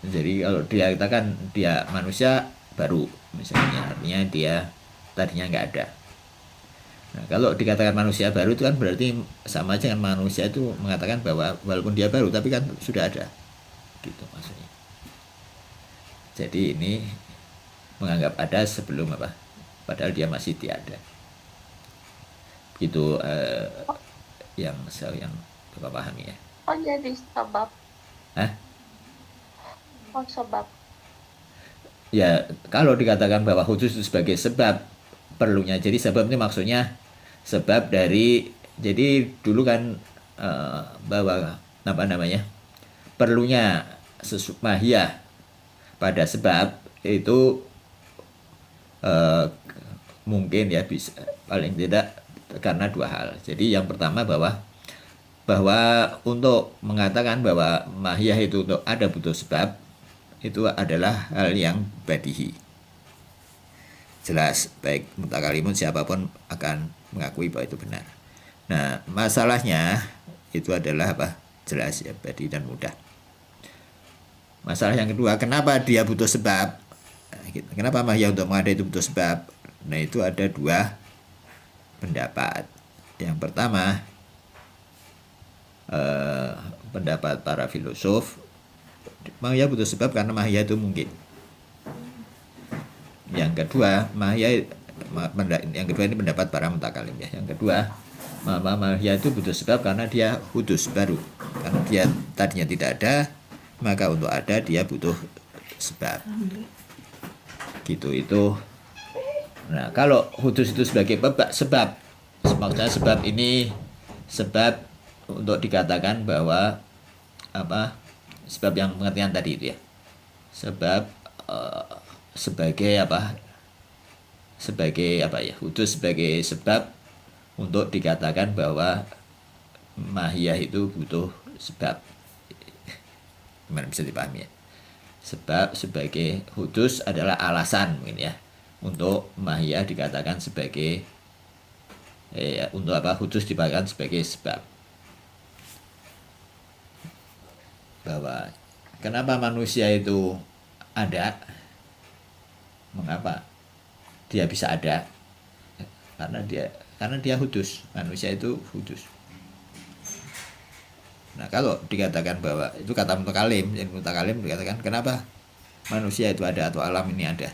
Jadi kalau dia katakan dia manusia baru misalnya, artinya dia tadinya nggak ada. Nah, kalau dikatakan manusia baru itu kan berarti sama aja dengan manusia itu mengatakan bahwa walaupun dia baru tapi kan sudah ada, gitu maksudnya. Jadi ini menganggap ada sebelum padahal dia masih tiada. Itu yang Bapak pahami, ya. Oh, jadi sebab. Oh, sebab. Ya, kalau dikatakan bahwa hudus itu sebagai sebab perlunya, jadi sebab ini maksudnya sebab dari, jadi dulu kan bahwa perlunya mahiyah pada sebab itu mungkin ya bisa paling tidak karena dua hal. Jadi yang pertama bahwa untuk mengatakan bahwa mahiyah itu untuk ada butuh sebab, itu adalah hal yang badihi, jelas, baik mutakalimun siapapun akan mengakui bahwa itu benar. Nah, masalahnya itu adalah jelas, ya, badi dan mudah. Masalah yang kedua, kenapa dia butuh sebab? Kenapa mahiyah untuk mengada itu butuh sebab? Nah, itu ada dua pendapat. Yang pertama, pendapat para filosof, mahiyah butuh sebab karena mahiyah itu mungkin. Yang kedua, ini pendapat para mutakalim, ya. Yang kedua, mahiyah itu butuh sebab karena dia hudus baru. Karena dia tadinya tidak ada, maka untuk ada dia butuh sebab. Gitu itu. Nah, kalau hudus itu sebagai sebab, maksudnya sebab ini sebab untuk dikatakan bahwa sebab yang pengertian tadi itu, ya. Sebab sebagai hudus sebagai sebab untuk dikatakan bahwa mahiyah itu butuh sebab. Gimana bisa dipahami, ya? Sebab sebagai hudus adalah alasan mungkin, ya, untuk mahiyah dikatakan sebagai untuk hudus dikatakan sebagai sebab. Bahwa kenapa manusia itu ada, mengapa dia bisa ada, karena dia hudus, manusia itu hudus. Nah, kalau dikatakan bahwa itu kata mutakalim dikatakan kenapa manusia itu ada atau alam ini ada,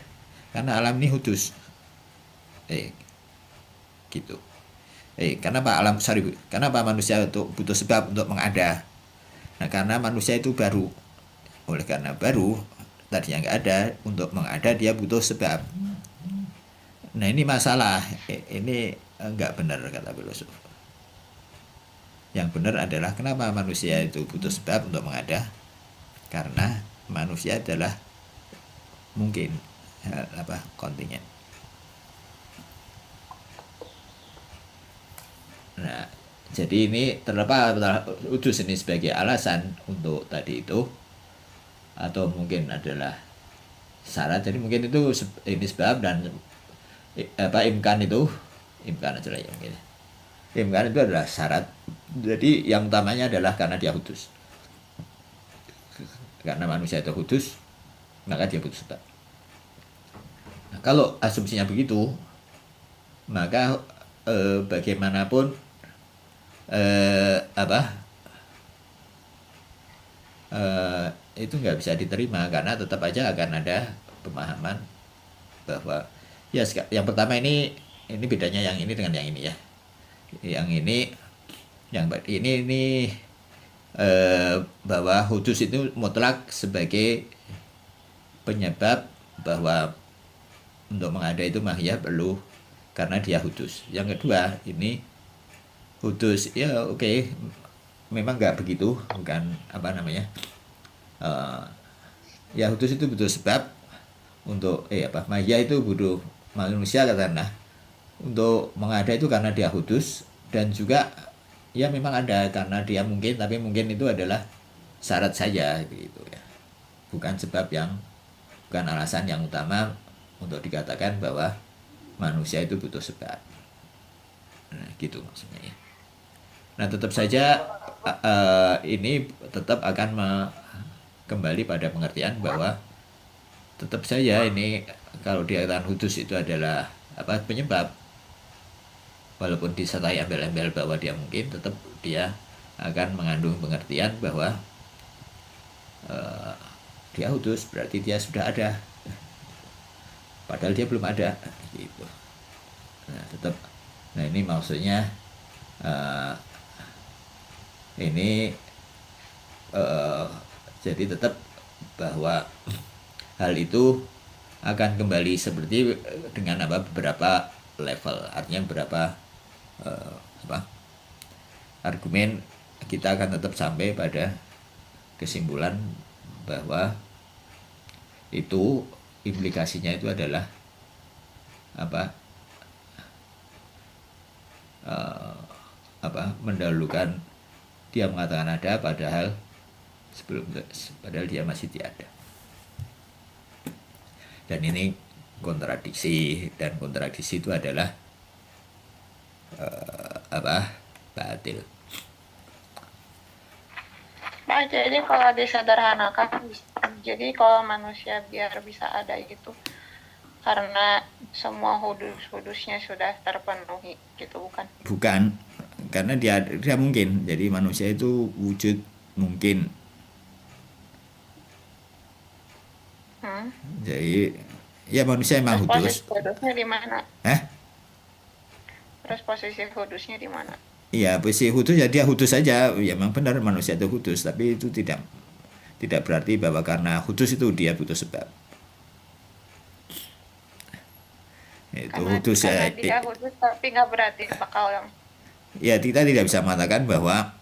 karena alam ini hudus, gitu. kenapa manusia itu butuh sebab untuk mengada? Nah, karena manusia itu baru. Oleh karena baru, tadinya nggak ada, untuk mengada dia butuh sebab. Nah, ini masalah. Ini nggak benar kata filosof. Yang benar adalah kenapa manusia itu butuh sebab untuk mengada? Karena manusia adalah mungkin kontingen. Nah, jadi ini terlepas udus ini sebagai alasan untuk tadi itu, atau mungkin adalah syarat. Jadi mungkin itu ini sebab, dan imkan aja lah ya mungkin. Imkan itu adalah syarat. Jadi yang utamanya adalah karena dia hudus. Karena manusia itu hudus, maka dia butuh sebab. Nah, kalau asumsinya begitu, maka bagaimanapun itu nggak bisa diterima, karena tetap aja akan ada pemahaman bahwa ya yang pertama ini bedanya yang ini dengan yang ini ya. Yang ini bahwa hudus itu mutlak sebagai penyebab bahwa untuk mengada itu mahiyah perlu karena dia hudus. Yang kedua ini hudus ya oke, memang nggak begitu, bukan ya hudus itu butuh sebab untuk mahiyah itu butuh manusia katakanlah untuk mengada itu karena dia hudus, dan juga ya memang ada karena dia mungkin, tapi mungkin itu adalah syarat saja gitu ya, bukan alasan yang utama untuk dikatakan bahwa manusia itu butuh sebab. Nah, gitu maksudnya ya. Nah, tetap saja ini tetap akan kembali pada pengertian bahwa tetap saja ini kalau dikatakan hudus itu adalah penyebab, walaupun disertai embel-embel bahwa dia mungkin, tetap dia akan mengandung pengertian bahwa dia hudus berarti dia sudah ada, padahal dia belum ada gitu. Nah ini maksudnya ini jadi tetap bahwa hal itu akan kembali seperti dengan beberapa level, artinya beberapa argumen, kita akan tetap sampai pada kesimpulan bahwa itu implikasinya itu adalah mendahulukan dia mengatakan ada padahal dia masih tiada. Dan ini kontradiksi, dan kontradiksi itu adalah batil. Pak, jadi kalau disederhanakan, jadi kalau manusia biar bisa ada itu karena semua hudus-hudusnya sudah terpenuhi gitu, bukan? Bukan, karena dia mungkin. Jadi manusia itu wujud mungkin. Jadi ya manusia memang hudus. Posisi hudusnya di mana? Terus posisi hudusnya di mana? Iya, posisi hudus ya dia hudus saja. Ya memang benar manusia itu hudus, tapi itu tidak berarti bahwa karena hudus itu dia butuh sebab. Itu hudus ya. Dia hudus tapi nggak berarti bakal yang. Ya, kita tidak bisa mengatakan bahwa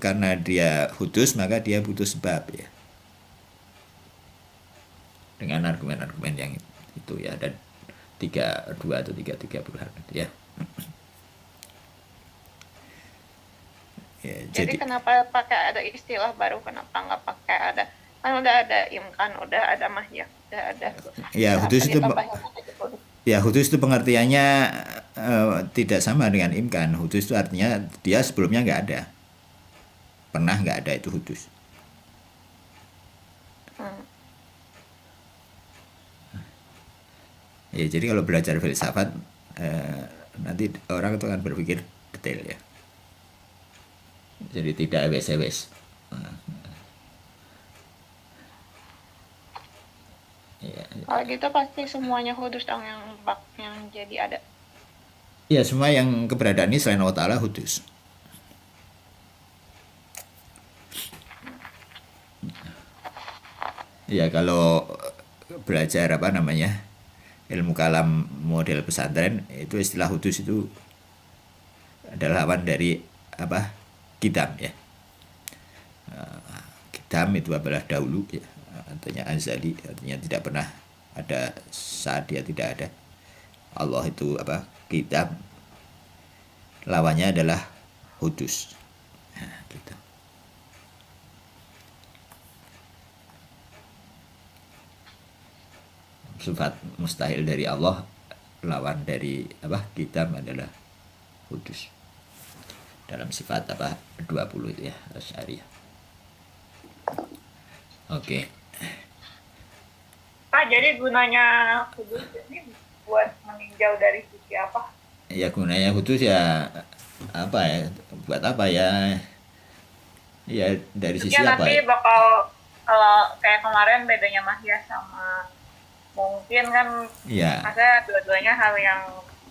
karena dia hudus maka dia butuh sebab ya. Dengan argumen-argumen yang itu ya, ada 32 atau 33 ya. Ya, jadi kenapa pakai ada istilah baru, kenapa nggak pakai ada, kan udah ada imkan, udah ada mahiyah, udah ada. Ya hudus itu hudus itu pengertiannya tidak sama dengan imkan. Hudus itu artinya dia sebelumnya nggak ada, pernah nggak ada, itu hudus. Ya, jadi kalau belajar filsafat nanti orang itu akan berpikir detail ya. Jadi tidak ewes-ewes. Ya. Kalau gitu pasti semuanya hudus dong yang jadi ada. Ya, semua yang keberadaan ini selain Allah Ta'ala hudus. Ya, kalau belajar apa namanya ilmu kalam model pesantren, itu istilah hudus itu adalah lawan dari apa kidam ya. Kidam itu adalah dahulu ya, artinya azali, artinya tidak pernah ada saat dia tidak ada. Allah itu apa kidam, lawannya adalah hudus. Nah, gitu. Sifat mustahil dari Allah, lawan dari apa kidam adalah hudus. Dalam sifat apa 20 itu ya Asy'ariyah. Oke. Pak, jadi gunanya kudus ini buat meninjau dari sisi apa? Ya gunanya hudus ya apa ya, buat apa ya, ya dari sisi Maksudnya apa nanti ya. bakal, kalau kayak kemarin bedanya Mahya sama mungkin kan, Ya, maksudnya dua-duanya hal yang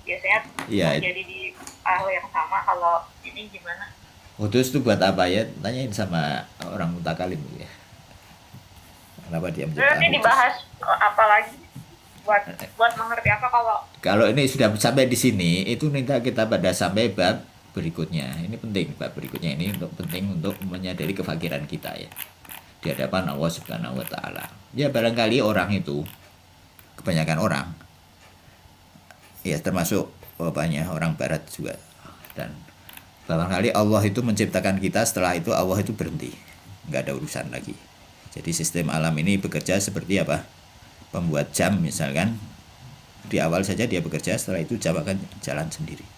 biasanya ya terjadi di hal yang sama. Kalau ini gimana? hudus itu buat apa ya, tanyain sama orang mutakalim ya, kenapa dia Nanti menciptakan hudus. dibahas apa lagi? Buat mengerti apa Kalau ini sudah sampai di sini, itu minta kita pada sampai bab berikutnya. Ini penting, bab berikutnya ini penting untuk menyadari kefakiran kita ya di hadapan Allah Subhanahu wa taala. Ya barangkali orang itu, kebanyakan orang ya termasuk bapaknya orang barat juga, dan barangkali Allah itu menciptakan kita, setelah itu Allah itu berhenti, nggak ada urusan lagi. Jadi sistem alam ini bekerja seperti apa, pembuat jam misalkan, di awal saja dia bekerja, setelah itu jam akan jalan sendiri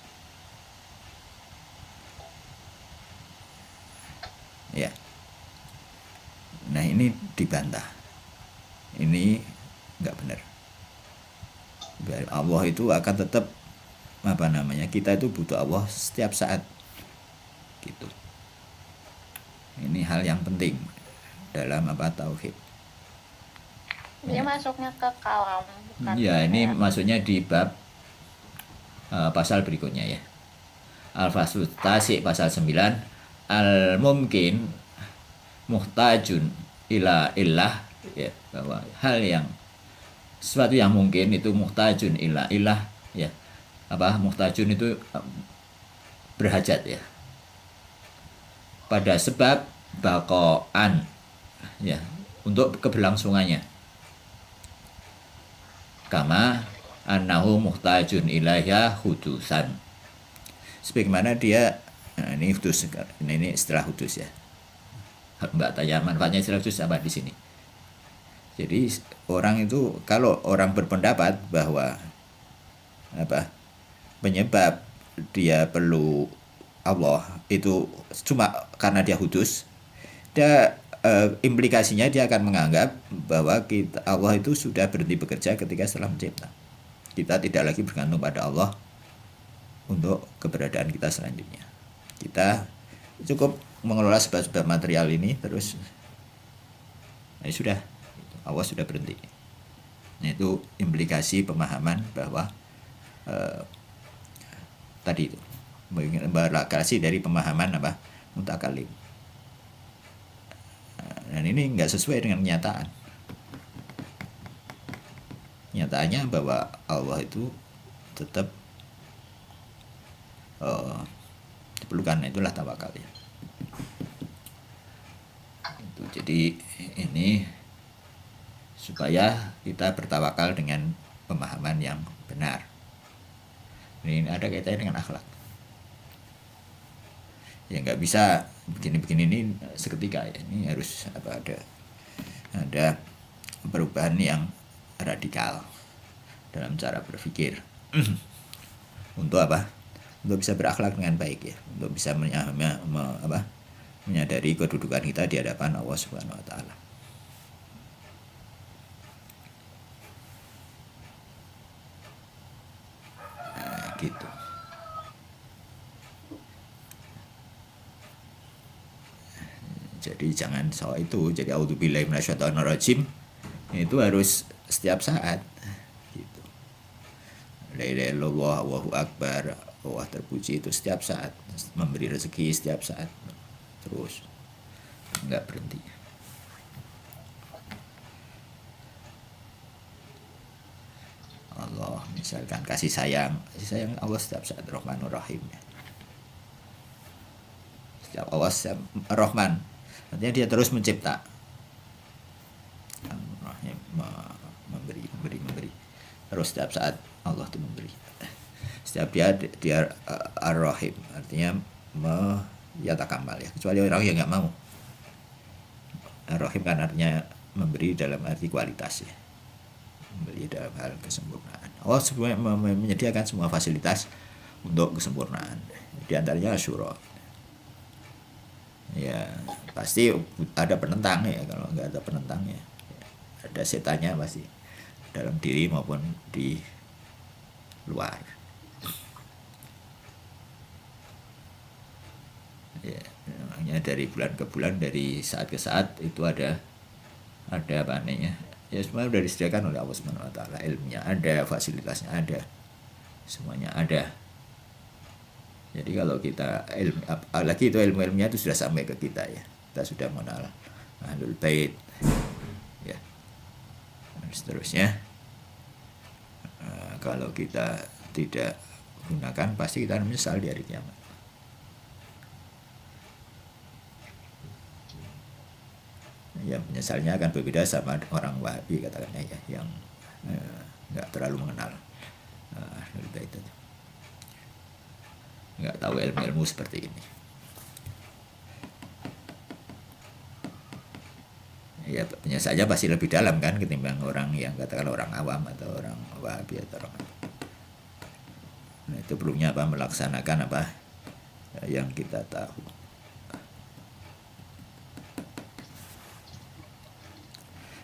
ya. Nah ini dibantah, ini nggak benar. Allah itu akan tetap apa namanya, kita itu butuh Allah setiap saat gitu. Ini hal yang penting dalam apa tauhid. dia masuknya ke kalam, bukan? Ya ini masuknya di bab pasal berikutnya ya. Al-Faslu Tasik pasal 9, al-mumkin muhtajun ila illah ya, bahwa hal yang sesuatu yang mungkin itu muhtajun ila ilah ya. Apa muhtajun itu berhajat ya pada sebab bakoan ya, untuk keberlangsungannya, kama annahu muhtajun ilaiha hudusan, sebagaimana dia. Nah, ini hudus, ini istilah hudus ya. Mbak tanya manfaatnya istilah hudus apa di sini. Jadi orang itu, kalau orang berpendapat bahwa apa penyebab dia perlu Allah itu cuma karena dia hudus, dia implikasinya dia akan menganggap bahwa Allah itu sudah berhenti bekerja ketika setelah mencipta. Kita tidak lagi bergantung pada Allah untuk keberadaan kita selanjutnya. Kita cukup mengelola sebab-sebab material ini terus, nah sudah, Allah sudah berhenti. Nah itu implikasi pemahaman bahwa tadi itu berlokasi dari pemahaman apa mutakalim. Dan ini nggak sesuai dengan kenyataan. Nyataannya bahwa Allah itu tetap diperlukan, itulah tawakal ya. Jadi ini supaya kita bertawakal dengan pemahaman yang benar. Ini ada kaitannya dengan akhlak. Ya nggak bisa begini-begini ini seketika ya. Ini harus apa, ada perubahan yang radikal dalam cara berpikir. Untuk apa? Untuk bisa berakhlak dengan baik ya. Untuk bisa menyadari kedudukan kita di hadapan Allah Subhanahu wa taala. Nah, gitu. Jadi jangan soal itu. Jadi auzubillahi minasyaitonir rajim itu harus setiap saat gitu. Nah ilaha illallah, Allahu akbar, Allah terpuji itu setiap saat, memberi rezeki setiap saat, terus nggak berhenti. Allah misalkan kasih sayang Allah setiap saat, Rahmanur Rahim ya. Setiap Allah Rahman, artinya dia terus mencipta, memberi terus setiap saat Allah itu memberi. Setiap dia Ar-Rahim, artinya yatakamal ya, kecuali orang yang nggak mau. Ar-Rahim kan artinya memberi dalam arti kualitas ya, memberi dalam hal kesempurnaan. Allah sebenarnya menyediakan semua fasilitas untuk kesempurnaan, di antaranya Asyura. Ya pasti ada penentang ya, kalau nggak ada penentang ya ada setannya pasti, dalam diri maupun di luar. Ya, namanya dari bulan ke bulan, dari saat ke saat itu ada apa namanya ya, semua sudah disediakan oleh Allah Subhanahu wa taala. Ilmunya ada, fasilitasnya ada, semuanya ada. Jadi kalau kita apalagi itu ilmunya itu sudah sampai ke kita ya, kita sudah mengenal Ahlul Bait ya, dan seterusnya. Kalau kita tidak gunakan pasti kita menyesal di hari kiamat. Ya penyesalnya akan berbeda sama orang Wahabi katakannya ya, yang nggak terlalu mengenal Ahlul Bait itu, nggak tahu ilmu seperti ini. Ya penyesalnya pasti lebih dalam kan ketimbang orang yang katakan orang awam atau orang Wahabi atau orang. Nah itu perlunya apa, melaksanakan apa yang kita tahu.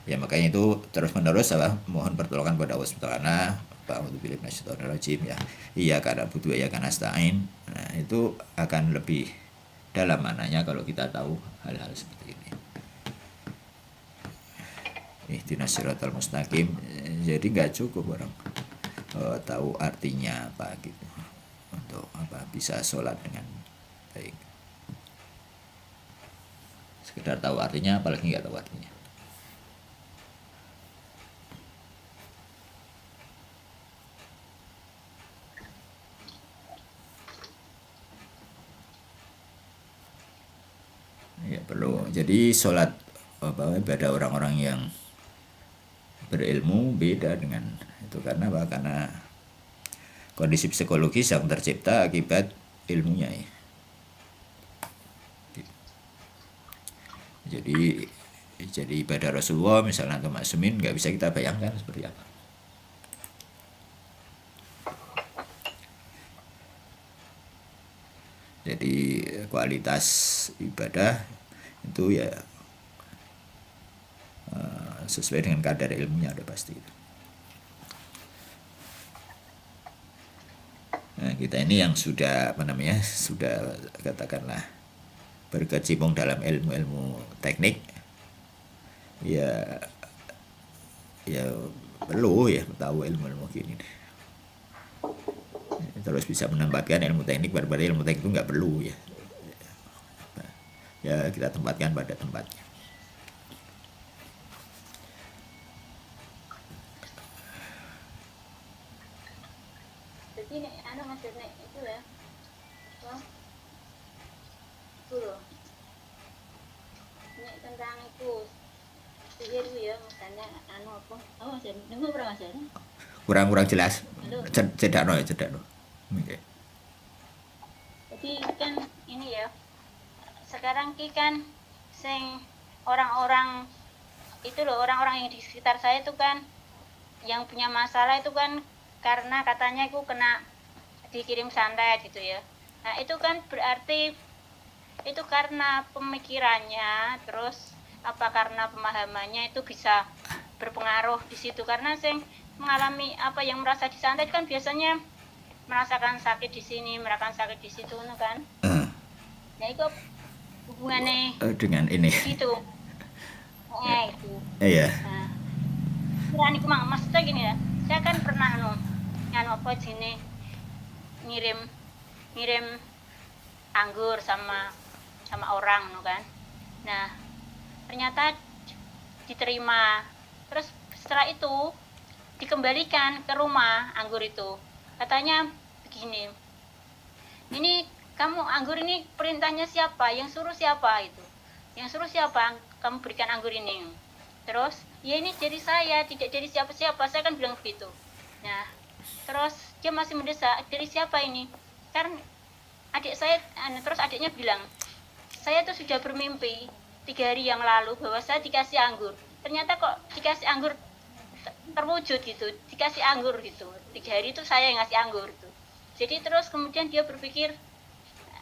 Ya makanya itu terus menerus apa, mohon pertolongan pada Allah Subhanahu wa taala. A'udzubillahi minasyaitonir rajim ya. Iya karena butuh ya karena nasta'in. Nah itu akan lebih dalam maknanya kalau kita tahu hal-hal seperti ini. Ihdinas siratal mustaqim. Jadi nggak cukup orang tahu artinya apa gitu untuk apa bisa sholat dengan baik. Sekedar tahu artinya, apalagi nggak tahu artinya. Ya perlu. Jadi sholat apa pada orang-orang yang berilmu beda dengan itu, karena apa? Karena kondisi psikologis yang tercipta akibat ilmunya ya. Jadi ibadah Rasulullah misalnya atau maksumin nggak bisa kita bayangkan seperti apa. Jadi kualitas ibadah itu ya sesuai dengan kadar ilmunya ada pasti. Nah kita ini yang sudah apa namanya, sudah katakanlah berkecimpung dalam ilmu-ilmu teknik ya perlu ya tahu ilmu-ilmu gini, terus bisa menempatkan ilmu teknik pada ilmu teknik itu nggak perlu ya kita tempatkan pada tempatnya. Jadi maksudnya itu ya, itu loh, ini tentang itu sihir ya, misalnya apa? Oh, jadi nunggu berapa sih? Kurang jelas. Cedak no. Okay. Jadi kan ini ya, sekarang kan sing orang-orang itu loh, orang-orang yang di sekitar saya itu kan yang punya masalah itu kan karena katanya itu kena dikirim santet gitu ya. Nah itu kan berarti itu karena pemikirannya, terus apa karena pemahamannya itu bisa berpengaruh di situ, karena sing mengalami apa yang merasa disantet kan biasanya merasakan sakit di sini, merasakan sakit di situ kan. Nah itu hubungannya dengan ini. Gitu. Itu. Iya. Nah, kira-kira maksudnya gini ya, saya kan pernah apa jenenge ngirim anggur sama orang kan. Nah, ternyata diterima. Terus setelah itu dikembalikan ke rumah anggur itu. Katanya begini, ini kamu anggur ini perintahnya siapa? Yang suruh siapa itu? Yang suruh siapa kamu berikan anggur ini? Terus, ya ini dari saya, tidak dari siapa-siapa. Saya kan bilang begitu. Nah, terus dia masih mendesak, dari siapa ini? Karena adik saya, terus adiknya bilang, saya tuh sudah bermimpi 3 hari yang lalu bahwa saya dikasih anggur. Ternyata kok dikasih anggur terwujud gitu, dikasih anggur gitu. 3 hari itu saya yang ngasih anggur gitu. Jadi terus kemudian dia berpikir,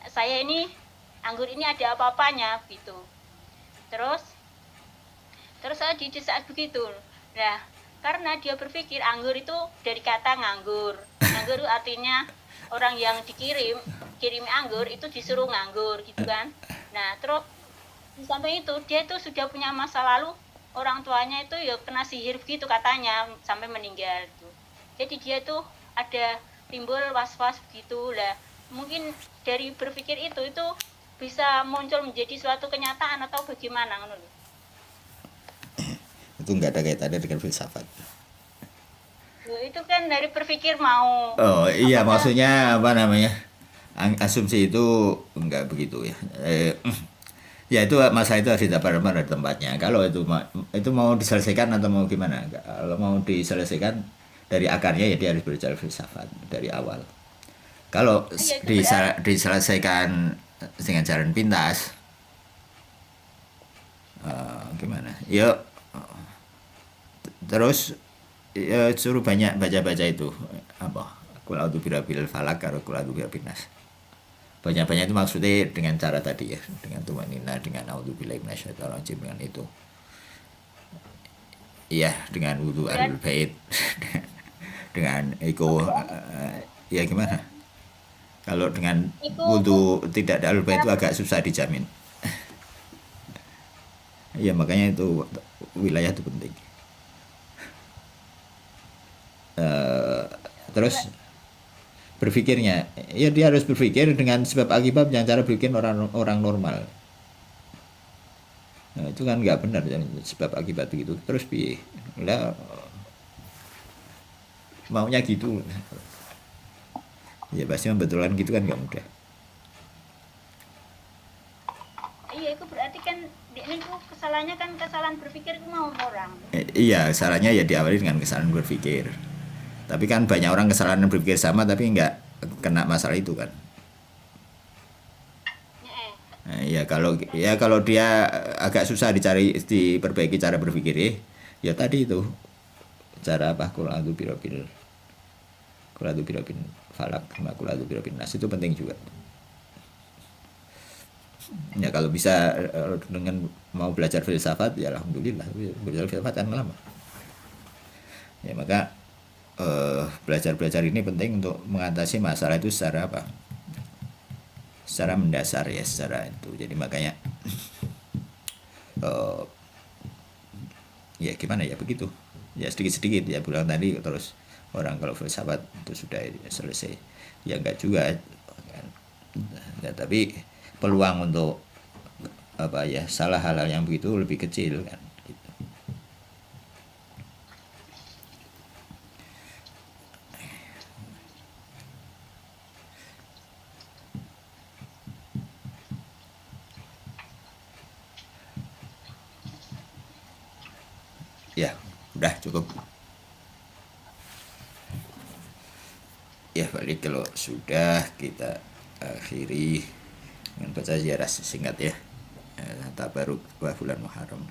saya ini anggur ini ada apa-apanya gitu. Terus saya didesak begitu. Nah, karena dia berpikir anggur itu dari kata nganggur. Nganggur itu artinya orang yang kirimi anggur itu disuruh nganggur gitu kan. Nah, terus di samping itu dia itu sudah punya masa lalu, orang tuanya itu ya kena sihir begitu katanya sampai meninggal itu. Jadi dia tuh ada timbul was-was begitu lah. Mungkin dari berpikir itu bisa muncul menjadi suatu kenyataan atau bagaimana ngono. Itu nggak ada kaitannya dengan filsafat. Itu kan dari berpikir mau. Oh iya, maksudnya apa namanya, asumsi itu enggak begitu ya. Ya itu masalah itu harus didapatkan dari tempatnya. Kalau itu mau diselesaikan atau mau gimana? Kalau mau diselesaikan dari akarnya ya dia harus belajar filsafat dari awal. Kalau diselesaikan dengan jalan pintas, gimana? Ya terus ya suruh banyak baca itu apa? Qul a'udzu birabbil falaq atau qul a'udzu birabbin nas. Banyak-banyak itu maksudnya dengan cara tadi ya, dengan tumanina, dengan a'udzubillahi minasyaitonir rajim, dengan itu. Iya, dengan wudu ahlul bait. Dengan iko ya gimana? Kalau dengan wudu tidak ada ahlul bait itu agak susah dijamin. Ya makanya itu wilayah itu penting. Terus berpikirnya, ya dia harus berpikir dengan sebab akibat yang cara bikin orang normal. Nah, itu kan nggak benar sebab akibat begitu. Terus lah maunya gitu. Ya pasti membetulkan gitu kan nggak mudah. Iya, itu berarti kan ini tuh kesalahannya kan kesalahan berpikir itu mau orang. Iya, salahnya ya diawali dengan kesalahan berpikir. Tapi kan banyak orang kesalahan berpikir sama tapi nggak kena masalah itu kan. Nah, ya kalau dia agak susah diperbaiki cara berpikir ya tadi itu cara apa, qul a'udzu birabbil falaq sama qul a'udzu birabbin nas itu penting juga. Ya kalau bisa dengan mau belajar filsafat ya alhamdulillah, belajar filsafat kan lama. Ya maka belajar ini penting untuk mengatasi masalah itu secara apa? Secara mendasar ya, secara itu. Jadi makanya ya gimana ya begitu. Ya sedikit-sedikit ya bilang tadi, terus orang kalau filsafat itu sudah selesai. Ya enggak juga kan. Ya, tapi peluang untuk apa ya salah hal-hal yang begitu lebih kecil kan. Ya, udah cukup. Ya, balik kalau sudah kita akhiri dengan baca ziarah singkat ya. Tabaruk wa bulan Muharram.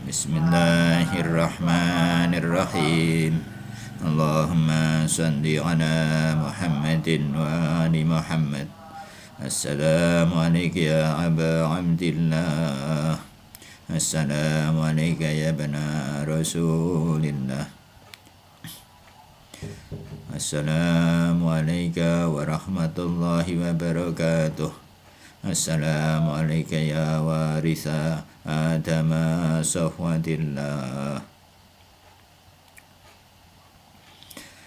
Bismillahirrahmanirrahim. Allahumma salli ala Muhammadin wa ali Muhammad. Assalamualaikum ya Aba Abdillah. Assalamualaikum ya bana Rasulillah. Assalamualaikum warahmatullahi wabarakatuh. Assalamu alayka ya waritha Adama safwatillah.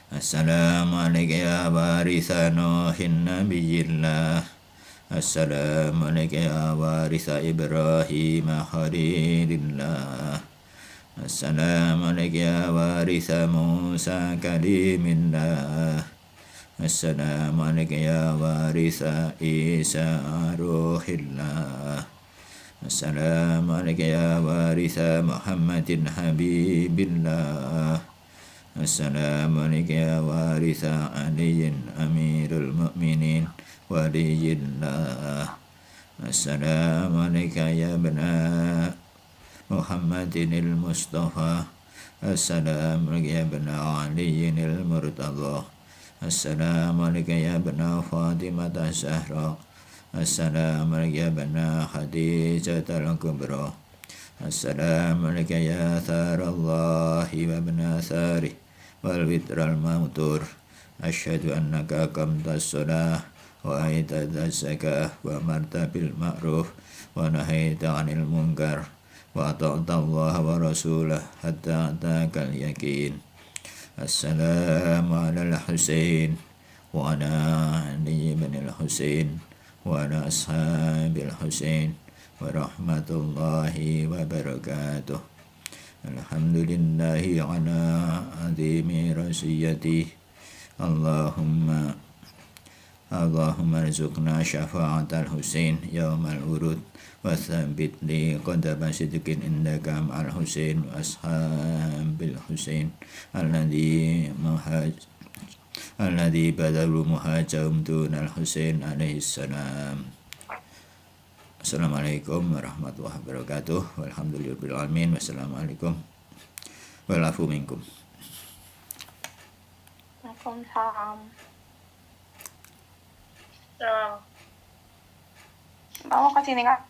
Assalamu alayka ya waritha Nuhin nabiyillah. Assalamu alayka ya waritha Ibrahim khalilillah. Assalamu alayka ya waritha Musa kalimillah. Assalamu alayka ya waritha Isa ruhillah. Assalamu alayka ya waritha Muhammadin habibillah. Assalamu alayka ya waritha Aliyin amirul mu'minin waliyillah. Assalamu alayka ya bana Muhammadinil Mustafa. Assalamu alayka ya bana Aliyinil Murtadha. Assalamu alayka ya bana Fatimah Zahra. Assalamu alayka ya bana Khadijatal Kubra. Assalamu alayka ya tharallahi wa bana tharih wal witral mautur. Asyhadu annaka qamtas shalah wa aitaz zakah wa marta bil ma'ruf wa nahaita 'anil munkar wa ata'ta Allah wa rasulah hatta atakal yakin. Assalamu ala al-Husain wa ala Ali bin al-Husain wa ala ashabil Husain wa rahmatullahi wa barakatuh. Alhamdulillahi ala azimi rasiyati. Allahumma rizukna syafa'atal Husain yawmal urud wa thabit li qadama sidqin indaka ma'al Husain wa ashabil Husain alladhi badalu muhajahum dunal Husain alaihi salam. Assalamualaikum warahmatullahi wabarakatuh. Walhamdulillahirabbil alamin. Wassalamualaikum walafu minkum. Waalaikumsalam. So, Kamu kesini nggak?